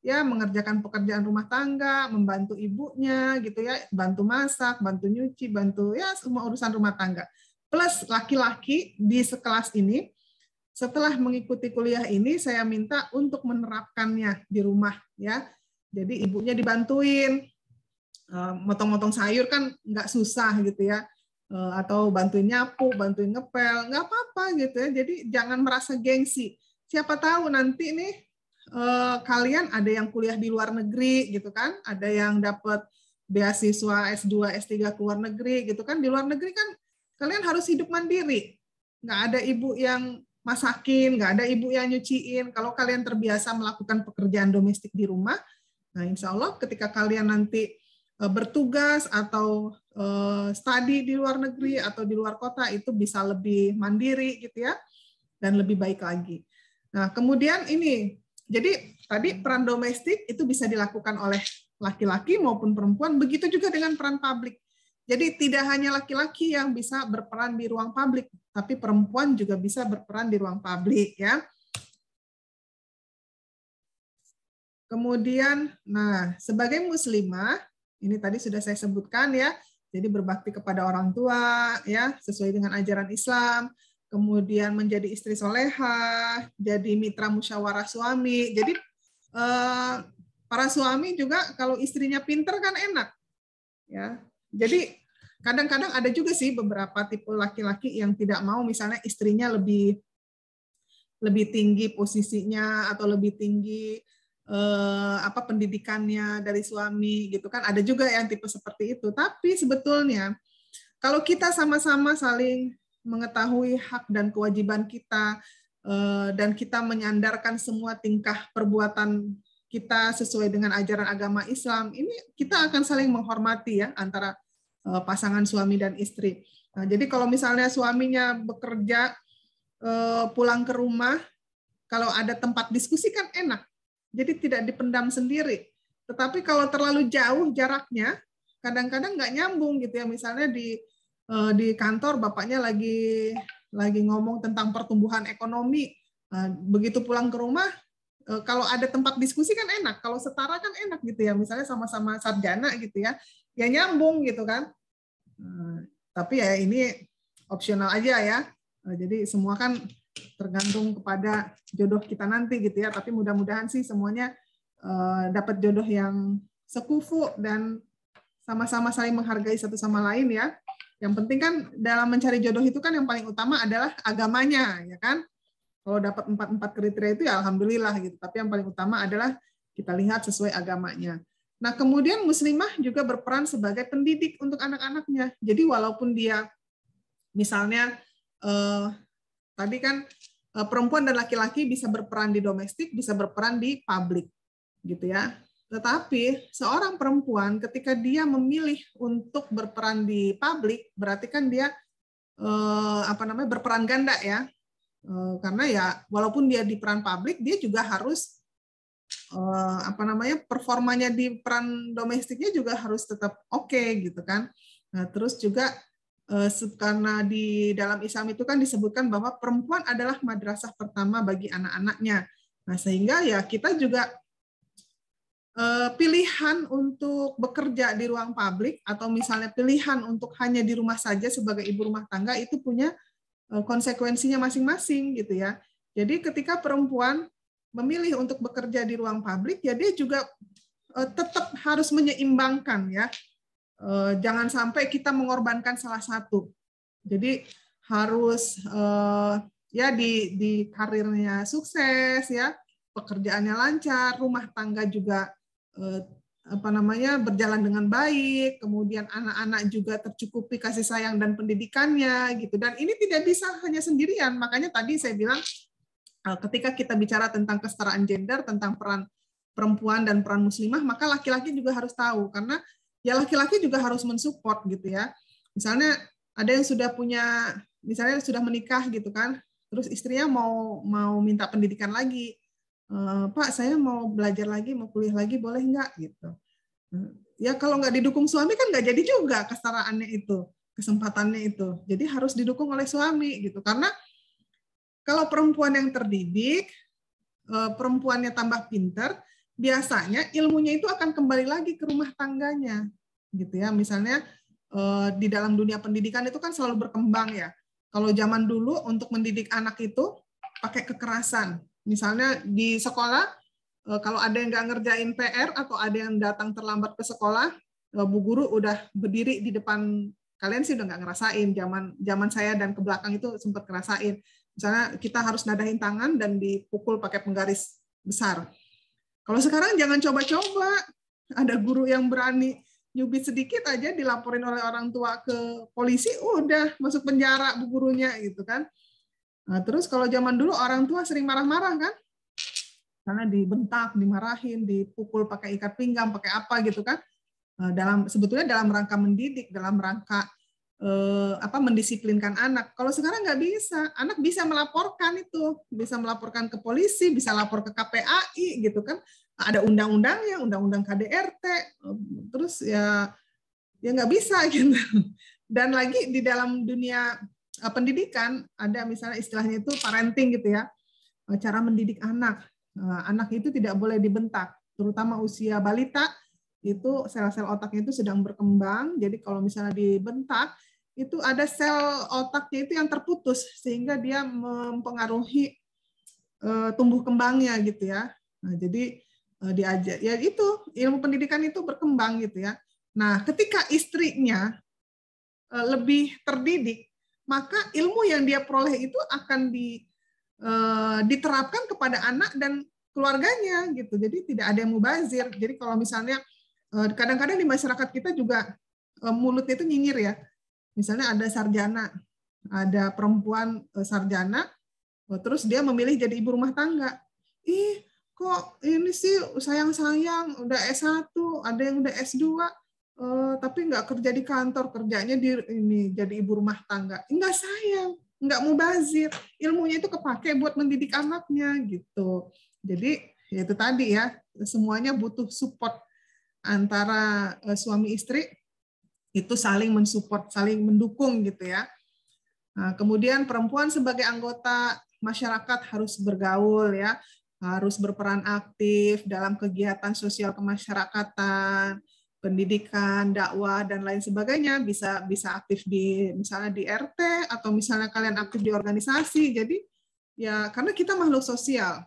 ya mengerjakan pekerjaan rumah tangga, membantu ibunya gitu ya, bantu masak, bantu nyuci, bantu ya semua urusan rumah tangga. Plus laki-laki di sekelas ini setelah mengikuti kuliah ini saya minta untuk menerapkannya di rumah ya. Jadi ibunya dibantuin motong-motong sayur kan nggak susah gitu ya. Atau bantuin nyapu, bantuin ngepel, nggak apa-apa gitu ya. Jadi jangan merasa gengsi. Siapa tahu nanti nih kalian ada yang kuliah di luar negeri gitu kan, ada yang dapat beasiswa S2, S3 ke luar negeri gitu kan. Di luar negeri kan kalian harus hidup mandiri. Nggak ada ibu yang masakin, nggak ada ibu yang nyuciin. Kalau kalian terbiasa melakukan pekerjaan domestik di rumah, nah insya Allah ketika kalian nanti bertugas atau studi di luar negeri atau di luar kota itu bisa lebih mandiri gitu ya, dan lebih baik lagi. Nah kemudian ini, jadi tadi peran domestik itu bisa dilakukan oleh laki-laki maupun perempuan, begitu juga dengan peran publik. Jadi tidak hanya laki-laki yang bisa berperan di ruang publik, tapi perempuan juga bisa berperan di ruang publik ya. Kemudian, nah sebagai muslimah, ini tadi sudah saya sebutkan ya, jadi berbakti kepada orang tua ya sesuai dengan ajaran Islam, kemudian menjadi istri solehah, jadi mitra musyawarah suami. Jadi para suami juga kalau istrinya pinter kan enak ya. Jadi kadang-kadang ada juga sih beberapa tipe laki-laki yang tidak mau misalnya istrinya lebih tinggi posisinya atau lebih tinggi pendidikannya dari suami gitu kan. Ada juga yang tipe seperti itu. Tapi sebetulnya kalau kita sama-sama saling mengetahui hak dan kewajiban kita dan kita menyandarkan semua tingkah perbuatan kita sesuai dengan ajaran agama Islam, ini kita akan saling menghormati ya antara pasangan suami dan istri. Nah, jadi kalau misalnya suaminya bekerja pulang ke rumah, kalau ada tempat diskusi kan enak. Jadi tidak dipendam sendiri. Tetapi kalau terlalu jauh jaraknya, kadang-kadang nggak nyambung gitu ya. Misalnya di kantor bapaknya lagi ngomong tentang pertumbuhan ekonomi, begitu pulang ke rumah, kalau ada tempat diskusi kan enak. Kalau setara kan enak gitu ya. Misalnya sama-sama sarjana gitu ya. Ya nyambung gitu kan. Tapi ya ini opsional aja ya. Jadi semua kan tergantung kepada jodoh kita nanti gitu ya. Tapi mudah-mudahan sih semuanya dapat jodoh yang sekufu dan sama-sama saling menghargai satu sama lain ya. Yang penting kan dalam mencari jodoh itu kan yang paling utama adalah agamanya ya kan. Kalau dapat 4 kriteria itu ya alhamdulillah gitu. Tapi yang paling utama adalah kita lihat sesuai agamanya. Nah, kemudian muslimah juga berperan sebagai pendidik untuk anak-anaknya. Jadi walaupun dia misalnya tadi kan perempuan dan laki-laki bisa berperan di domestik, bisa berperan di publik, gitu ya. Tetapi seorang perempuan ketika dia memilih untuk berperan di publik, berarti kan dia berperan ganda ya. Karena ya walaupun dia di peran publik, dia juga harus performanya di peran domestiknya juga harus tetap oke gitu kan. Nah, terus juga karena di dalam Islam itu kan disebutkan bahwa perempuan adalah madrasah pertama bagi anak-anaknya. Nah, sehingga ya kita juga pilihan untuk bekerja di ruang publik atau misalnya pilihan untuk hanya di rumah saja sebagai ibu rumah tangga itu punya konsekuensinya masing-masing gitu ya. Jadi ketika perempuan memilih untuk bekerja di ruang publik, ya dia juga tetap harus menyeimbangkan ya. Jangan sampai kita mengorbankan salah satu. Jadi harus ya di karirnya sukses ya, pekerjaannya lancar, rumah tangga juga berjalan dengan baik, kemudian anak-anak juga tercukupi kasih sayang dan pendidikannya gitu. Dan ini tidak bisa hanya sendirian. Makanya tadi saya bilang ketika kita bicara tentang kesetaraan gender, tentang peran perempuan dan peran muslimah, maka laki-laki juga harus tahu karena ya laki-laki juga harus mensupport gitu ya. Misalnya ada yang sudah punya, misalnya sudah menikah gitu kan, terus istrinya mau minta pendidikan lagi, Pak saya mau belajar lagi, mau kuliah lagi, boleh nggak gitu. Ya kalau nggak didukung suami kan nggak jadi juga kesetaraannya itu, kesempatannya itu. Jadi harus didukung oleh suami gitu, karena kalau perempuan yang terdidik, perempuannya tambah pinter, biasanya ilmunya itu akan kembali lagi ke rumah tangganya, gitu ya. Misalnya di dalam dunia pendidikan itu kan selalu berkembang ya. Kalau zaman dulu untuk mendidik anak itu pakai kekerasan. Misalnya di sekolah, kalau ada yang nggak ngerjain PR atau ada yang datang terlambat ke sekolah, Bu Guru udah berdiri di depan. Kalian sih udah nggak ngerasain, zaman saya dan ke belakang itu sempat ngerasain. Misalnya kita harus nadahin tangan dan dipukul pakai penggaris besar. Kalau sekarang jangan coba-coba. Ada guru yang berani nyubit sedikit aja dilaporin oleh orang tua ke polisi, udah masuk penjara bu gurunya gitu kan. Nah, terus kalau zaman dulu orang tua sering marah-marah kan, karena dibentak, dimarahin, dipukul pakai ikat pinggang, pakai apa gitu kan. Sebetulnya dalam rangka mendidik, dalam rangka mendisiplinkan anak. Kalau sekarang nggak bisa, anak bisa melaporkan itu, bisa melaporkan ke polisi, bisa lapor ke KPAI gitu kan. Ada undang-undangnya, undang-undang KDRT, terus ya nggak bisa gitu. Dan lagi di dalam dunia pendidikan ada misalnya istilahnya itu parenting gitu ya, cara mendidik anak. Anak itu tidak boleh dibentak, terutama usia balita itu sel-sel otaknya itu sedang berkembang. Jadi kalau misalnya dibentak itu ada sel otaknya itu yang terputus sehingga dia mempengaruhi tumbuh kembangnya gitu ya. Nah, jadi diajar ya itu ilmu pendidikan itu berkembang gitu ya. Nah, ketika istrinya lebih terdidik, maka ilmu yang dia peroleh itu akan diterapkan kepada anak dan keluarganya gitu. Jadi tidak ada yang mubazir. Jadi kalau misalnya kadang-kadang di masyarakat kita juga mulutnya itu nyinyir ya. Misalnya ada sarjana, ada perempuan sarjana, terus dia memilih jadi ibu rumah tangga. Ih, kok ini sih sayang-sayang, udah S1, ada yang udah S2, tapi nggak kerja di kantor, kerjanya jadi ibu rumah tangga. Enggak sayang, nggak mubazir. Ilmunya itu kepake buat mendidik anaknya gitu. Jadi ya itu tadi ya, semuanya butuh support antara suami istri itu saling mensupport, saling mendukung gitu ya. Nah, kemudian perempuan sebagai anggota masyarakat harus bergaul ya, harus berperan aktif dalam kegiatan sosial kemasyarakatan, pendidikan, dakwah dan lain sebagainya. Bisa aktif di misalnya di RT atau misalnya kalian aktif di organisasi. Jadi ya karena kita makhluk sosial,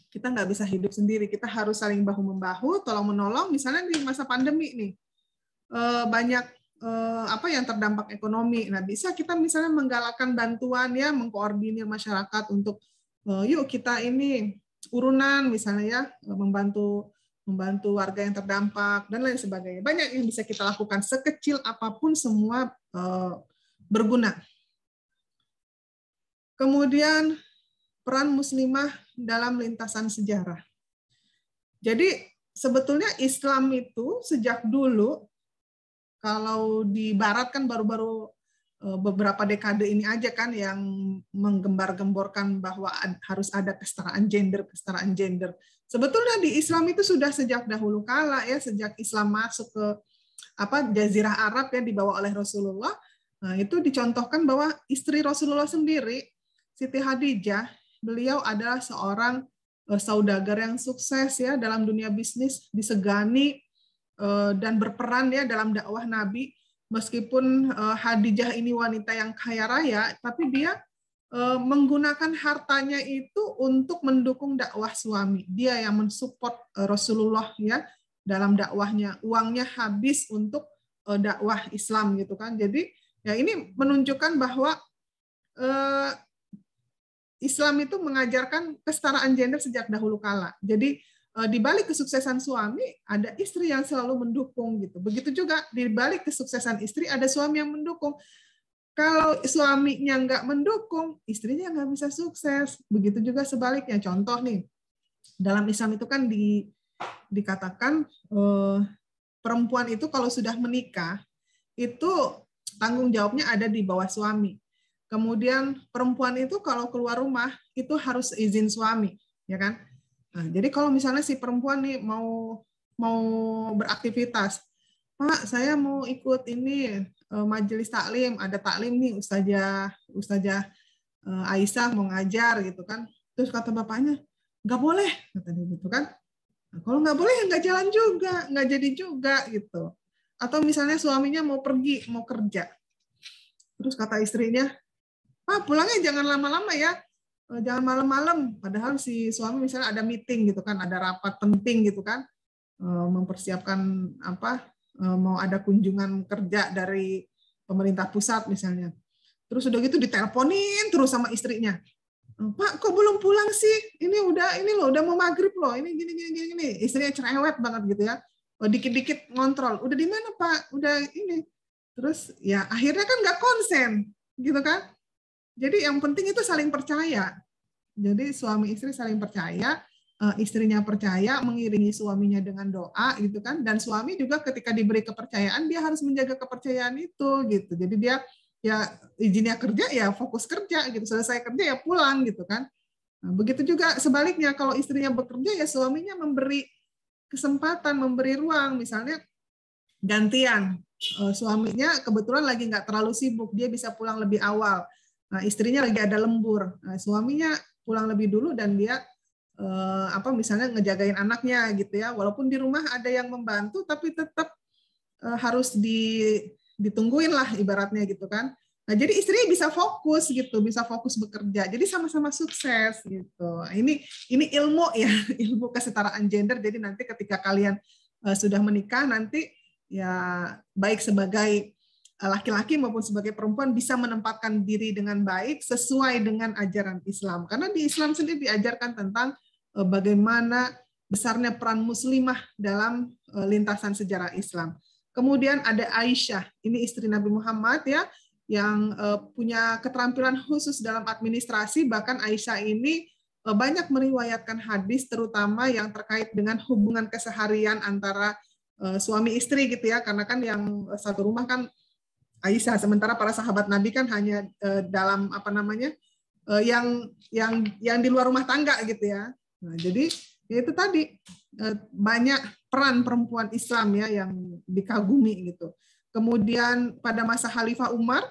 kita nggak bisa hidup sendiri. Kita harus saling bahu membahu, tolong menolong. Misalnya di masa pandemi nih, banyak yang terdampak ekonomi. Nah, bisa kita misalnya menggalakkan bantuan ya, mengkoordinir masyarakat untuk yuk kita ini urunan misalnya ya, membantu warga yang terdampak dan lain sebagainya. Banyak yang bisa kita lakukan, sekecil apapun semua berguna. Kemudian peran muslimah dalam lintasan sejarah. Jadi sebetulnya Islam itu sejak dulu, kalau di Barat kan baru-baru beberapa dekade ini aja kan yang menggembar-gemborkan bahwa harus ada kesetaraan gender. Sebetulnya di Islam itu sudah sejak dahulu kala ya, sejak Islam masuk ke Jazirah Arab ya dibawa oleh Rasulullah. Nah, itu dicontohkan bahwa istri Rasulullah sendiri, Siti Khadijah, beliau adalah seorang saudagar yang sukses ya dalam dunia bisnis, disegani dan berperan ya dalam dakwah Nabi. Meskipun Khadijah ini wanita yang kaya raya, tapi dia menggunakan hartanya itu untuk mendukung dakwah suami. Dia yang mensupport Rasulullah ya dalam dakwahnya. Uangnya habis untuk dakwah Islam gitu kan. Jadi ya ini menunjukkan bahwa Islam itu mengajarkan kesetaraan gender sejak dahulu kala. Jadi di balik kesuksesan suami ada istri yang selalu mendukung gitu. Begitu juga di balik kesuksesan istri ada suami yang mendukung. Kalau suaminya nggak mendukung, istrinya nggak bisa sukses. Begitu juga sebaliknya. Contoh nih, dalam Islam itu kan dikatakan perempuan itu kalau sudah menikah, itu tanggung jawabnya ada di bawah suami. Kemudian perempuan itu kalau keluar rumah itu harus izin suami, ya kan? Nah, jadi kalau misalnya si perempuan nih mau beraktivitas, Pak, saya mau ikut ini majelis taklim, ada taklim nih Ustazah Aisyah mau ngajar gitu kan. Terus kata bapaknya, nggak boleh, kata dia gitu kan. Nah, kalau nggak boleh ya nggak jalan juga, nggak jadi juga gitu. Atau misalnya suaminya mau pergi, mau kerja. Terus kata istrinya, Pak, pulangnya jangan lama-lama ya, jangan malam-malam. Padahal si suami misalnya ada meeting gitu kan, ada rapat penting gitu kan, mempersiapkan apa, mau ada kunjungan kerja dari pemerintah pusat misalnya. Terus udah gitu diteleponin terus sama istrinya. Pak, kok belum pulang sih? Ini loh, udah mau maghrib loh. Ini gini. Istrinya cerewet banget gitu ya. Dikit-dikit ngontrol. Udah di mana Pak? Udah ini. Terus ya akhirnya kan nggak konsen, gitu kan? Jadi yang penting itu saling percaya. Jadi suami istri saling percaya, istrinya percaya, mengiringi suaminya dengan doa, gitu kan? Dan suami juga ketika diberi kepercayaan dia harus menjaga kepercayaan itu, gitu. Jadi dia ya izinnya kerja ya fokus kerja, gitu. Selesai kerja ya pulang, gitu kan? Nah, begitu juga sebaliknya kalau istrinya bekerja ya suaminya memberi kesempatan, memberi ruang, misalnya gantian. Suaminya kebetulan lagi nggak terlalu sibuk, dia bisa pulang lebih awal. Nah, istrinya lagi ada lembur. Nah, suaminya pulang lebih dulu dan dia misalnya ngejagain anaknya gitu ya. Walaupun di rumah ada yang membantu, tapi tetap harus ditungguin lah ibaratnya gitu kan. Nah, jadi istrinya bisa fokus gitu, bisa fokus bekerja. Jadi sama-sama sukses gitu. Ini ilmu ya, ilmu kesetaraan gender. Jadi nanti ketika kalian sudah menikah nanti ya baik sebagai laki-laki maupun sebagai perempuan bisa menempatkan diri dengan baik sesuai dengan ajaran Islam. Karena di Islam sendiri diajarkan tentang bagaimana besarnya peran muslimah dalam lintasan sejarah Islam. Kemudian ada Aisyah, ini istri Nabi Muhammad ya, yang punya keterampilan khusus dalam administrasi. Bahkan Aisyah ini banyak meriwayatkan hadis terutama yang terkait dengan hubungan keseharian antara suami istri gitu ya, karena kan yang satu rumah kan Aisyah, sementara para sahabat Nabi kan hanya dalam yang di luar rumah tangga gitu ya. Nah, jadi ya itu tadi banyak peran perempuan Islam ya yang dikagumi gitu. Kemudian pada masa Khalifah Umar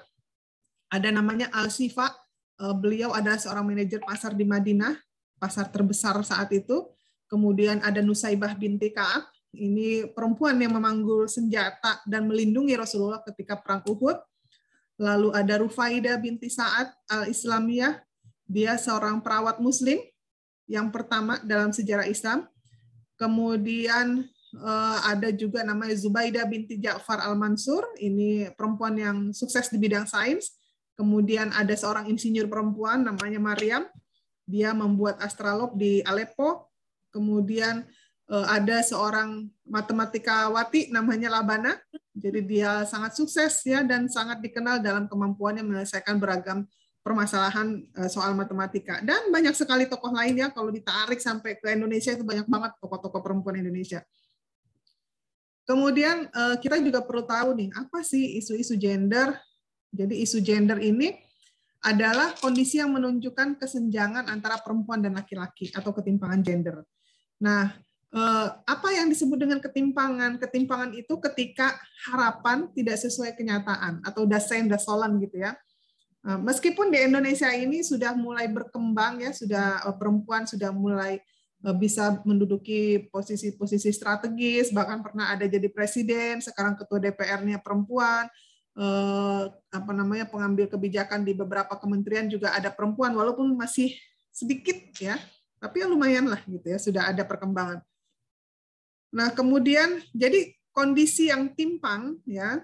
ada namanya Al-Sifa, beliau adalah seorang manajer pasar di Madinah, pasar terbesar saat itu. Kemudian ada Nusaibah binti Ka'ab, ini perempuan yang memanggul senjata dan melindungi Rasulullah ketika perang Uhud. Lalu ada Rufaidah binti Sa'ad al-Islamiyah, dia seorang perawat muslim yang pertama dalam sejarah Islam. Kemudian ada juga namanya Zubaidah binti Ja'far al-Mansur, ini perempuan yang sukses di bidang sains. Kemudian ada seorang insinyur perempuan namanya Maryam, dia membuat astrolog di Aleppo. Kemudian ada seorang matematikawati namanya Labana, jadi dia sangat sukses ya dan sangat dikenal dalam kemampuannya menyelesaikan beragam permasalahan soal matematika. Dan banyak sekali tokoh lainnya, kalau ditarik sampai ke Indonesia itu banyak banget tokoh-tokoh perempuan Indonesia. Kemudian kita juga perlu tahu nih, apa sih isu-isu gender? Jadi isu gender ini adalah kondisi yang menunjukkan kesenjangan antara perempuan dan laki-laki atau ketimpangan gender. Nah, apa yang disebut dengan ketimpangan? Ketimpangan itu ketika harapan tidak sesuai kenyataan atau dasen dasolan gitu ya. Meskipun di Indonesia ini sudah mulai berkembang ya, sudah perempuan sudah mulai bisa menduduki posisi-posisi strategis, bahkan pernah ada jadi presiden, sekarang ketua DPR-nya perempuan, pengambil kebijakan di beberapa kementerian juga ada perempuan, walaupun masih sedikit ya, tapi ya lumayan lah gitu ya, sudah ada perkembangan. Nah, kemudian jadi kondisi yang timpang ya,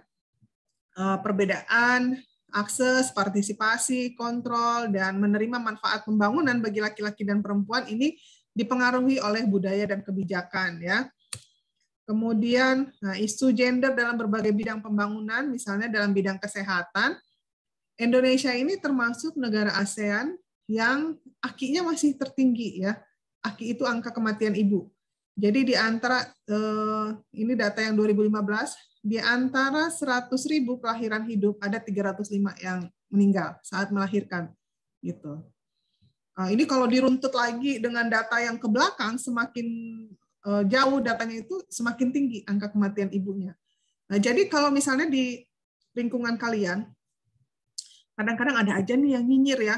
perbedaan akses, partisipasi, kontrol, dan menerima manfaat pembangunan bagi laki-laki dan perempuan ini dipengaruhi oleh budaya dan kebijakan ya. Kemudian isu gender dalam berbagai bidang pembangunan, misalnya dalam bidang kesehatan, Indonesia ini termasuk negara ASEAN yang AKI-nya masih tertinggi ya. AKI itu angka kematian ibu. Jadi di antara ini data yang 2015, di antara 100.000 kelahiran hidup ada 305 yang meninggal saat melahirkan gitu. Ini kalau diruntut lagi dengan data yang ke belakang, semakin jauh datanya itu semakin tinggi angka kematian ibunya. Nah, jadi kalau misalnya di lingkungan kalian, kadang-kadang ada aja nih yang nyinyir ya,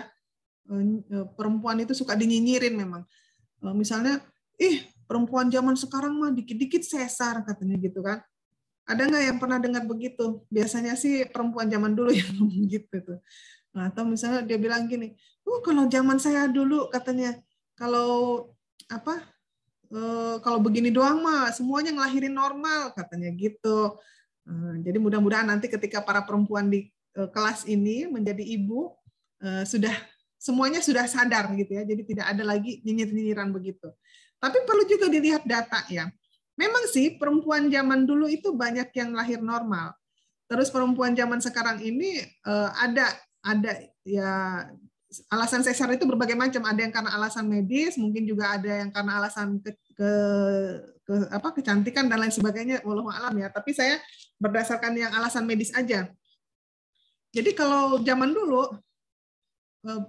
perempuan itu suka dinyinyirin memang. Misalnya, perempuan zaman sekarang mah dikit-dikit sesar katanya gitu kan. Ada nggak yang pernah dengar begitu? Biasanya sih perempuan zaman dulu yang ngomong gitu tuh. Nah, atau misalnya dia bilang gini, kalau zaman saya dulu katanya kalau kalau begini doang mah semuanya ngelahirin normal katanya gitu. Jadi mudah-mudahan nanti ketika para perempuan di kelas ini menjadi ibu semuanya sudah sadar gitu ya. Jadi tidak ada lagi nyinyir-nyinyiran begitu. Tapi perlu juga dilihat data ya. Memang sih perempuan zaman dulu itu banyak yang lahir normal. Terus perempuan zaman sekarang ini ada ya alasan sesar itu berbagai macam. Ada yang karena alasan medis, mungkin juga ada yang karena alasan kecantikan dan lain sebagainya. Wallahu a'lam ya. Tapi saya berdasarkan yang alasan medis aja. Jadi kalau zaman dulu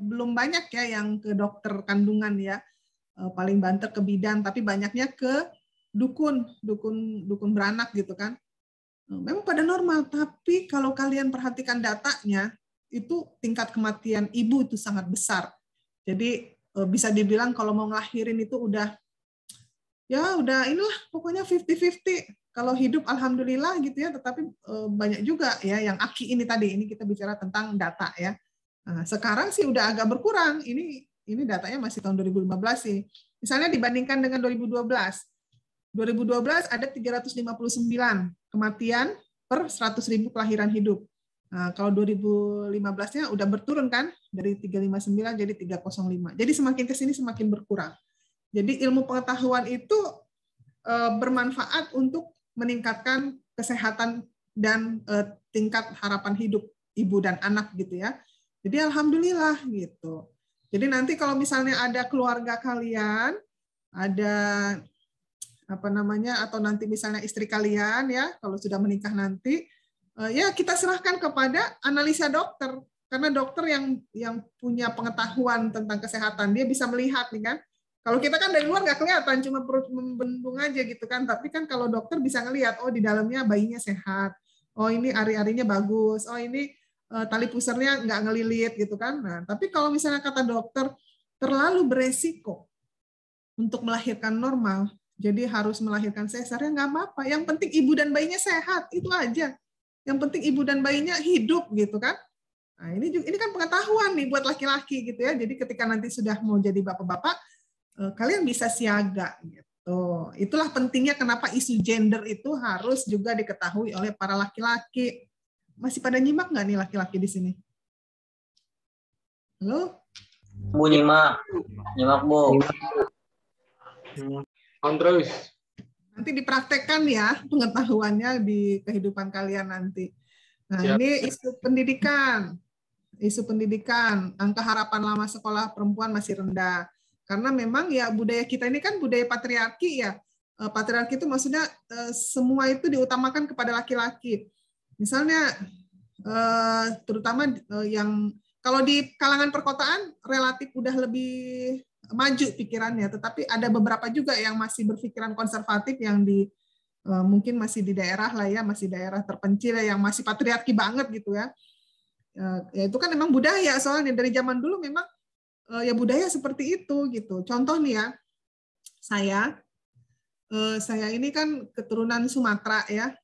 belum banyak ya yang ke dokter kandungan ya, paling banter ke bidan, tapi banyaknya ke dukun beranak gitu kan. Memang pada normal, tapi kalau kalian perhatikan datanya, itu tingkat kematian ibu itu sangat besar. Jadi bisa dibilang kalau mau ngelahirin itu udah inilah pokoknya 50-50. Kalau hidup alhamdulillah gitu ya, tetapi banyak juga ya yang aki ini tadi, ini kita bicara tentang data ya. Nah, sekarang sih udah agak berkurang. Ini datanya masih tahun 2015 sih. Misalnya dibandingkan dengan 2012. 2012 ada 359 kematian per 100.000 kelahiran hidup. Nah, kalau 2015-nya udah berturun kan dari 359 jadi 305. Jadi semakin ke sini semakin berkurang. Jadi ilmu pengetahuan itu bermanfaat untuk meningkatkan kesehatan dan tingkat harapan hidup ibu dan anak gitu ya. Jadi alhamdulillah gitu. Jadi nanti kalau misalnya ada keluarga kalian, ada atau nanti misalnya istri kalian ya, kalau sudah menikah nanti, ya kita serahkan kepada analisa dokter, karena dokter yang punya pengetahuan tentang kesehatan, dia bisa melihat nih kan. Kalau kita kan dari luar nggak kelihatan, cuma perut membendung aja gitu kan. Tapi kan kalau dokter bisa ngelihat, oh di dalamnya bayinya sehat, oh ini ari-arinya bagus, oh ini tali pusarnya nggak ngelilit gitu kan. Nah, tapi kalau misalnya kata dokter terlalu beresiko untuk melahirkan normal, jadi harus melahirkan sesar, ya nggak apa-apa. Yang penting ibu dan bayinya sehat, itu aja. Yang penting ibu dan bayinya hidup gitu kan. Nah, ini kan pengetahuan nih buat laki-laki gitu ya. Jadi ketika nanti sudah mau jadi bapak-bapak, kalian bisa siaga gitu. Itulah pentingnya kenapa isu gender itu harus juga diketahui oleh para laki-laki. Masih pada nyimak nggak nih laki-laki di sini? Halo? Bu, nyimak Bu. Terus. Nanti dipraktekkan ya pengetahuannya di kehidupan kalian nanti. Nah, Siap. ini isu pendidikan. Isu pendidikan, angka harapan lama sekolah perempuan masih rendah. Karena memang ya budaya kita ini kan budaya patriarki ya. Patriarki itu maksudnya semua itu diutamakan kepada laki-laki. Misalnya terutama yang kalau di kalangan perkotaan relatif udah lebih maju pikirannya, tetapi ada beberapa juga yang masih berpikiran konservatif yang mungkin masih di daerah lah ya, masih daerah terpencil yang masih patriarki banget gitu ya. Ya itu kan memang budaya, soalnya dari zaman dulu memang ya budaya seperti itu gitu. Contoh nih ya, saya ini kan keturunan Sumatera ya,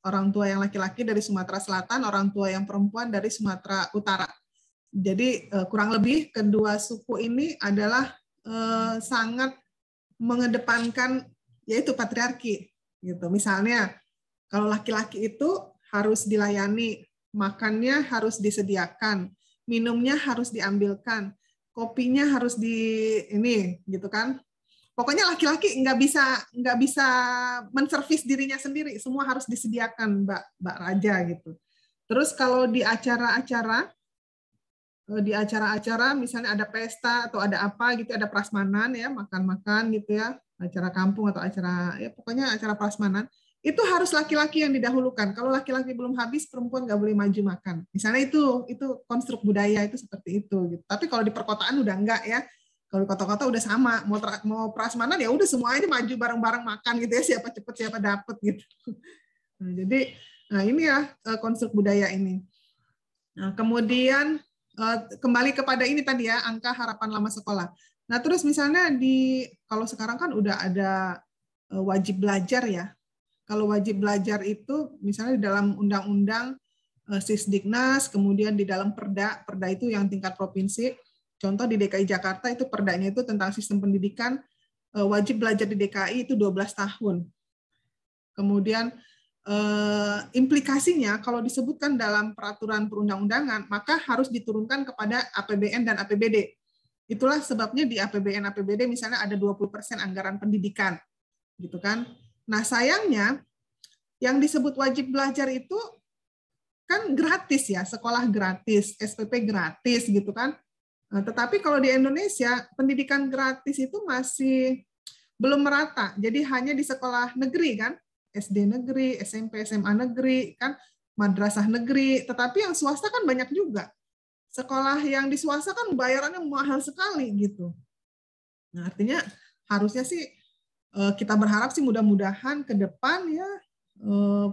orang tua yang laki-laki dari Sumatera Selatan, orang tua yang perempuan dari Sumatera Utara. Jadi kurang lebih kedua suku ini adalah sangat mengedepankan yaitu patriarki gitu. Misalnya kalau laki-laki itu harus dilayani, makannya harus disediakan, minumnya harus diambilkan, kopinya harus gitu kan. Pokoknya laki-laki nggak bisa menservis dirinya sendiri, semua harus disediakan Mbak Raja gitu. Terus kalau di acara-acara misalnya ada pesta atau ada apa gitu, ada prasmanan ya, makan-makan gitu ya, acara kampung atau acara ya pokoknya acara prasmanan, itu harus laki-laki yang didahulukan. Kalau laki-laki belum habis, perempuan nggak boleh maju makan. Misalnya itu konstruk budaya itu seperti itu. Gitu. Tapi kalau di perkotaan udah enggak ya. Kalau di kota-kota udah sama. Mau prasmanan ya udah semuanya maju bareng-bareng makan gitu ya. Siapa cepet siapa dapet gitu. Nah, jadi ini ya konstruk budaya ini. Nah, kemudian kembali kepada ini tadi ya angka harapan lama sekolah. Nah terus misalnya kalau sekarang kan udah ada wajib belajar ya. Kalau wajib belajar itu misalnya di dalam undang-undang Sisdiknas, kemudian di dalam perda itu yang tingkat provinsi. Contoh di DKI Jakarta itu perdanya itu tentang sistem pendidikan wajib belajar di DKI itu 12 tahun. Kemudian implikasinya kalau disebutkan dalam peraturan perundang-undangan maka harus diturunkan kepada APBN dan APBD. Itulah sebabnya di APBN APBD misalnya ada 20% anggaran pendidikan, gitu kan. Nah sayangnya yang disebut wajib belajar itu kan gratis ya, sekolah gratis, SPP gratis gitu kan. Nah, tetapi kalau di Indonesia pendidikan gratis itu masih belum merata. Jadi hanya di sekolah negeri kan, SD negeri, SMP, SMA negeri kan, madrasah negeri. Tetapi yang swasta kan banyak juga. Sekolah yang di swasta kan bayarannya mahal sekali gitu. Nah, artinya harusnya sih kita berharap sih mudah-mudahan ke depan ya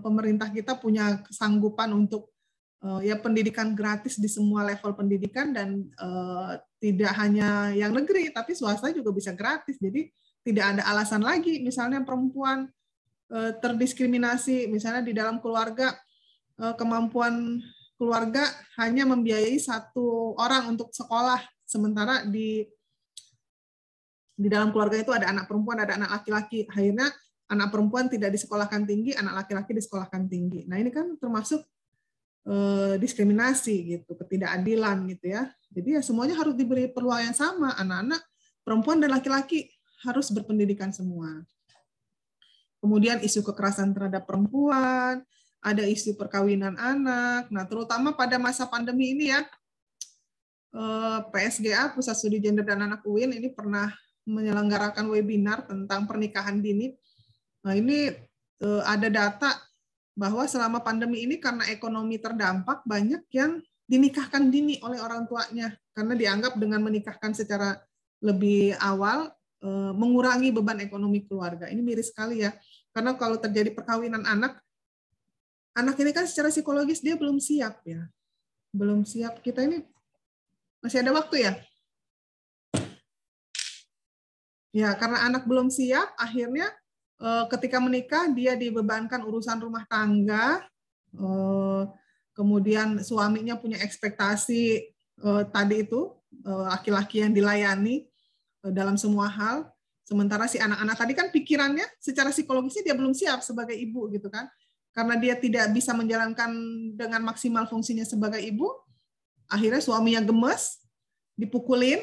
pemerintah kita punya kesanggupan untuk ya pendidikan gratis di semua level pendidikan dan tidak hanya yang negeri tapi swasta juga bisa gratis. Jadi tidak ada alasan lagi misalnya perempuan terdiskriminasi misalnya di dalam keluarga kemampuan keluarga hanya membiayai satu orang untuk sekolah, sementara di dalam keluarga itu ada anak perempuan, ada anak laki-laki. Akhirnya anak perempuan tidak disekolahkan tinggi, anak laki-laki disekolahkan tinggi. Nah ini kan termasuk diskriminasi gitu, ketidakadilan gitu ya. Jadi ya semuanya harus diberi peluang yang sama. Anak-anak perempuan dan laki-laki harus berpendidikan semua. Kemudian isu kekerasan terhadap perempuan, ada isu perkawinan anak. Nah, terutama pada masa pandemi ini ya, PSGA, Pusat Studi Gender dan Anak UIN, ini pernah menyelenggarakan webinar tentang pernikahan dini. Nah, ini ada data bahwa selama pandemi ini karena ekonomi terdampak, banyak yang dinikahkan dini oleh orang tuanya. Karena dianggap dengan menikahkan secara lebih awal, mengurangi beban ekonomi keluarga. Ini miris sekali ya. Karena kalau terjadi perkawinan anak ini kan secara psikologis dia belum siap ya. Belum siap. Kita ini masih ada waktu ya? Ya, karena anak belum siap, akhirnya ketika menikah dia dibebankan urusan rumah tangga, kemudian suaminya punya ekspektasi tadi itu, laki-laki yang dilayani dalam semua hal, sementara si anak-anak tadi kan pikirannya secara psikologisnya dia belum siap sebagai ibu gitu kan. Karena dia tidak bisa menjalankan dengan maksimal fungsinya sebagai ibu, akhirnya suaminya gemes, dipukulin,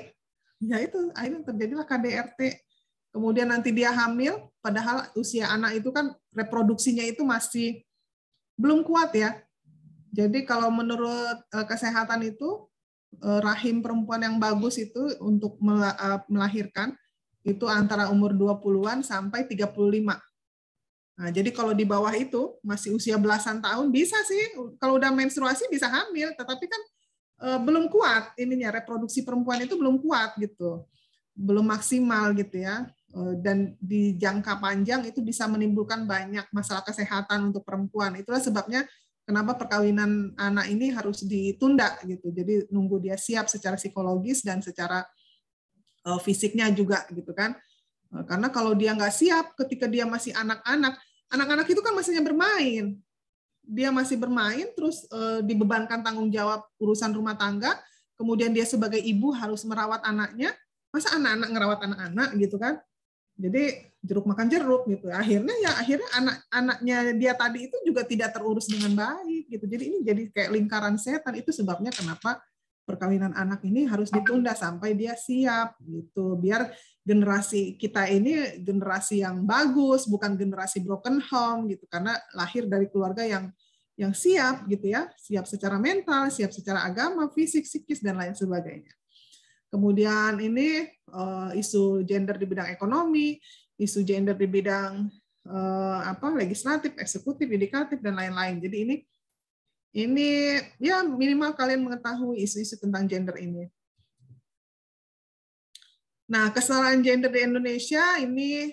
ya itu akhirnya terjadilah KDRT. Kemudian nanti dia hamil, padahal usia anak itu kan reproduksinya itu masih belum kuat ya. Jadi kalau menurut kesehatan itu, rahim perempuan yang bagus itu untuk melahirkan, itu antara umur 20-an sampai 35. Nah, jadi kalau di bawah itu masih usia belasan tahun bisa sih kalau udah menstruasi bisa hamil, tetapi kan belum kuat ininya reproduksi perempuan itu belum kuat gitu, belum maksimal gitu ya, dan di jangka panjang itu bisa menimbulkan banyak masalah kesehatan untuk perempuan. Itulah sebabnya kenapa perkawinan anak ini harus ditunda gitu. Jadi nunggu dia siap secara psikologis dan secara fisiknya juga gitu kan. Karena kalau dia nggak siap ketika dia masih anak-anak itu kan masihnya bermain. Dia masih bermain, terus dibebankan tanggung jawab urusan rumah tangga, kemudian dia sebagai ibu harus merawat anaknya, masa anak-anak ngerawat anak-anak gitu kan. Jadi jeruk makan jeruk gitu. Akhirnya anak-anaknya dia tadi itu juga tidak terurus dengan baik gitu. Jadi ini jadi kayak lingkaran setan. Itu sebabnya kenapa perkawinan anak ini harus ditunda sampai dia siap gitu, biar generasi kita ini generasi yang bagus, bukan generasi broken home gitu, karena lahir dari keluarga yang siap gitu ya, siap secara mental, siap secara agama, fisik, psikis dan lain sebagainya. Kemudian ini isu gender di bidang ekonomi, isu gender di bidang legislatif, eksekutif, yudikatif dan lain-lain. Jadi ini ya minimal kalian mengetahui isu-isu tentang gender ini. Nah, kesetaraan gender di Indonesia ini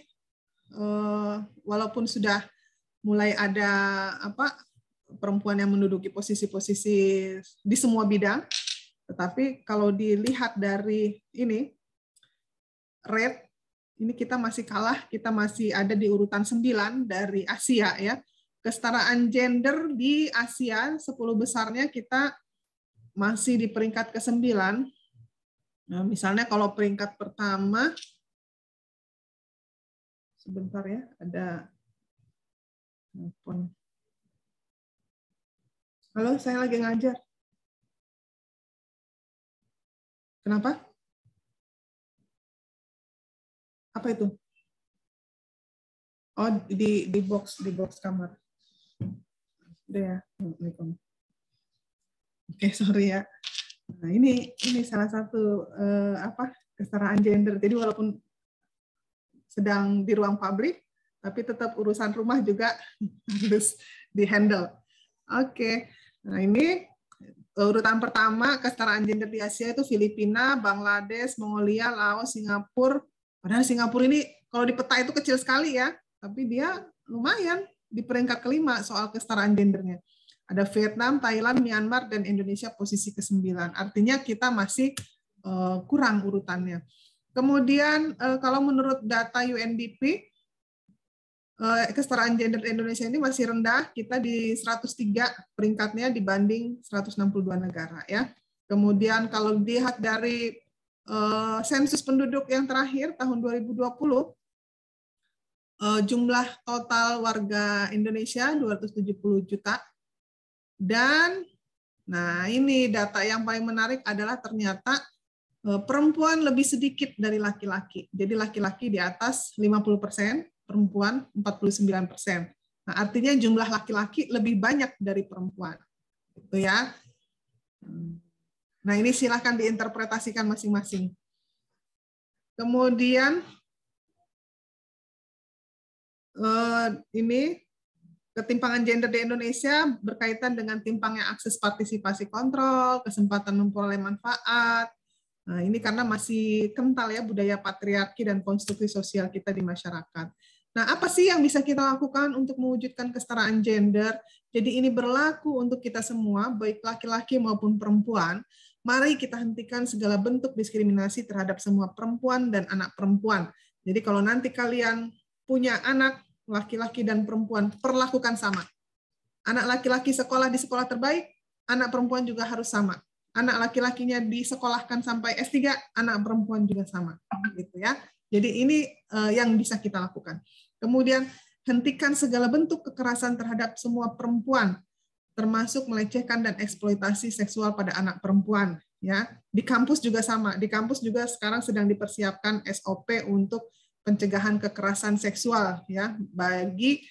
walaupun sudah mulai ada perempuan yang menduduki posisi-posisi di semua bidang, tetapi kalau dilihat dari ini rate, ini kita masih kalah, kita masih ada di urutan 9 dari Asia ya. Kesetaraan gender di Asia 10 besarnya kita masih di peringkat ke-9. Nah, misalnya kalau peringkat pertama, sebentar ya, ada telepon. Halo, saya lagi ngajar. Kenapa? Apa itu? Oh, di box kamar. Udah ya. Oke, sorry ya. Nah, ini salah satu kesetaraan gender. Jadi walaupun sedang di ruang publik, tapi tetap urusan rumah juga harus dihandle. Oke. Nah, ini urutan pertama kesetaraan gender di Asia itu Filipina, Bangladesh, Mongolia, Laos, Singapura. Padahal Singapura ini kalau di peta itu kecil sekali ya, tapi dia lumayan di peringkat ke-5 soal kesetaraan gendernya. Ada Vietnam, Thailand, Myanmar, dan Indonesia posisi ke-9. Artinya kita masih kurang urutannya. Kemudian kalau menurut data UNDP, kesetaraan gender di Indonesia ini masih rendah. Kita di 103 peringkatnya dibanding 162 negara. Ya. Kemudian kalau dilihat dari sensus penduduk yang terakhir tahun 2020, jumlah total warga Indonesia 270 juta. Dan nah ini data yang paling menarik adalah ternyata perempuan lebih sedikit dari laki-laki. Jadi laki-laki di atas 50%, perempuan 49%. Nah, artinya jumlah laki-laki lebih banyak dari perempuan. Gitu ya. Nah, ini silakan diinterpretasikan masing-masing. Kemudian ini ketimpangan gender di Indonesia berkaitan dengan timpangnya akses partisipasi kontrol, kesempatan memperoleh manfaat. Nah, ini karena masih kental ya budaya patriarki dan konstruksi sosial kita di masyarakat. Nah, apa sih yang bisa kita lakukan untuk mewujudkan kesetaraan gender? Jadi ini berlaku untuk kita semua, baik laki-laki maupun perempuan. Mari kita hentikan segala bentuk diskriminasi terhadap semua perempuan dan anak perempuan. Jadi kalau nanti kalian punya anak laki-laki dan perempuan, perlakukan sama. Anak laki-laki sekolah di sekolah terbaik, anak perempuan juga harus sama. Anak laki-lakinya disekolahkan sampai S3, anak perempuan juga sama, gitu ya. Jadi ini yang bisa kita lakukan. Kemudian hentikan segala bentuk kekerasan terhadap semua perempuan, termasuk melecehkan dan eksploitasi seksual pada anak perempuan. Ya, di kampus juga sama. Di kampus juga sekarang sedang dipersiapkan SOP untuk pencegahan kekerasan seksual ya bagi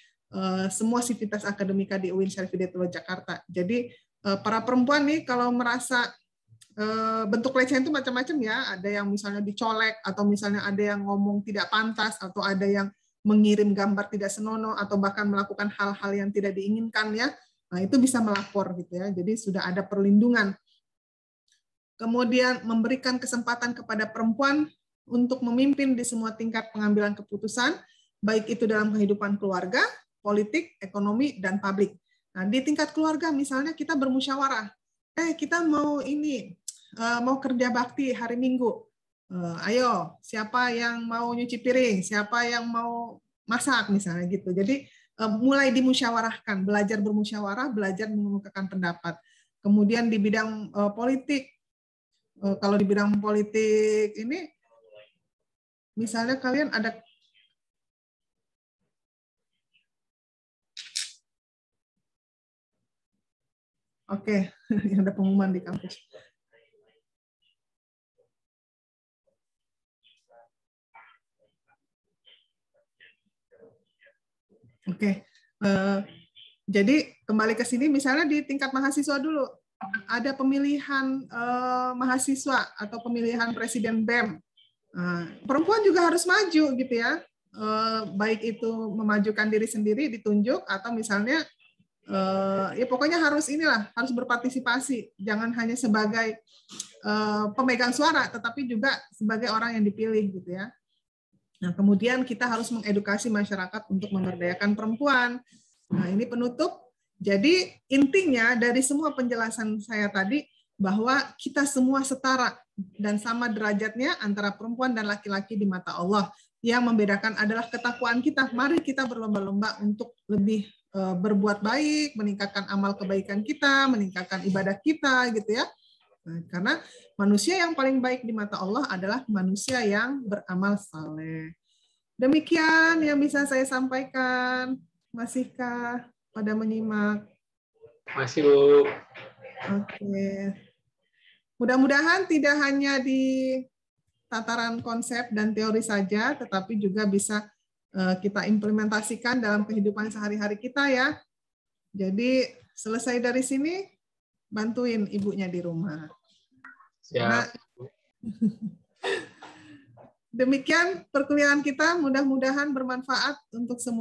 semua sivitas akademika di UIN Syarif Hidayatullah Jakarta. Jadi para perempuan nih kalau merasa bentuk pelecehan itu macam-macam ya, ada yang misalnya dicolek atau misalnya ada yang ngomong tidak pantas atau ada yang mengirim gambar tidak senonoh atau bahkan melakukan hal-hal yang tidak diinginkan ya. Nah, itu bisa melapor gitu ya. Jadi sudah ada perlindungan. Kemudian memberikan kesempatan kepada perempuan untuk memimpin di semua tingkat pengambilan keputusan, baik itu dalam kehidupan keluarga, politik, ekonomi, dan publik. Nah, di tingkat keluarga misalnya kita bermusyawarah, kita mau mau kerja bakti hari Minggu, ayo siapa yang mau nyuci piring, siapa yang mau masak misalnya gitu. Jadi mulai dimusyawarahkan, belajar bermusyawarah, belajar mengemukakan pendapat. Kemudian di bidang politik, kalau di bidang politik ini misalnya kalian ada ada pengumuman di kampus. Jadi kembali ke sini misalnya di tingkat mahasiswa dulu ada pemilihan mahasiswa atau pemilihan presiden BEM. Perempuan juga harus maju gitu ya. baik itu memajukan diri sendiri ditunjuk atau misalnya ya pokoknya harus harus berpartisipasi, jangan hanya sebagai pemegang suara tetapi juga sebagai orang yang dipilih gitu ya. Nah, kemudian kita harus mengedukasi masyarakat untuk memberdayakan perempuan. Nah, ini penutup. Jadi intinya dari semua penjelasan saya tadi bahwa kita semua setara dan sama derajatnya antara perempuan dan laki-laki di mata Allah. Yang membedakan adalah ketakwaan kita. Mari kita berlomba-lomba untuk lebih berbuat baik, meningkatkan amal kebaikan kita, meningkatkan ibadah kita gitu ya. Nah, karena manusia yang paling baik di mata Allah adalah manusia yang beramal saleh. Demikian yang bisa saya sampaikan. Masihkah pada menyimak? Masih, Bu. Oke. Mudah-mudahan tidak hanya di tataran konsep dan teori saja, tetapi juga bisa kita implementasikan dalam kehidupan sehari-hari kita ya. Jadi selesai dari sini, bantuin ibunya di rumah. Siap. Demikian perkuliahan kita, mudah-mudahan bermanfaat untuk semua.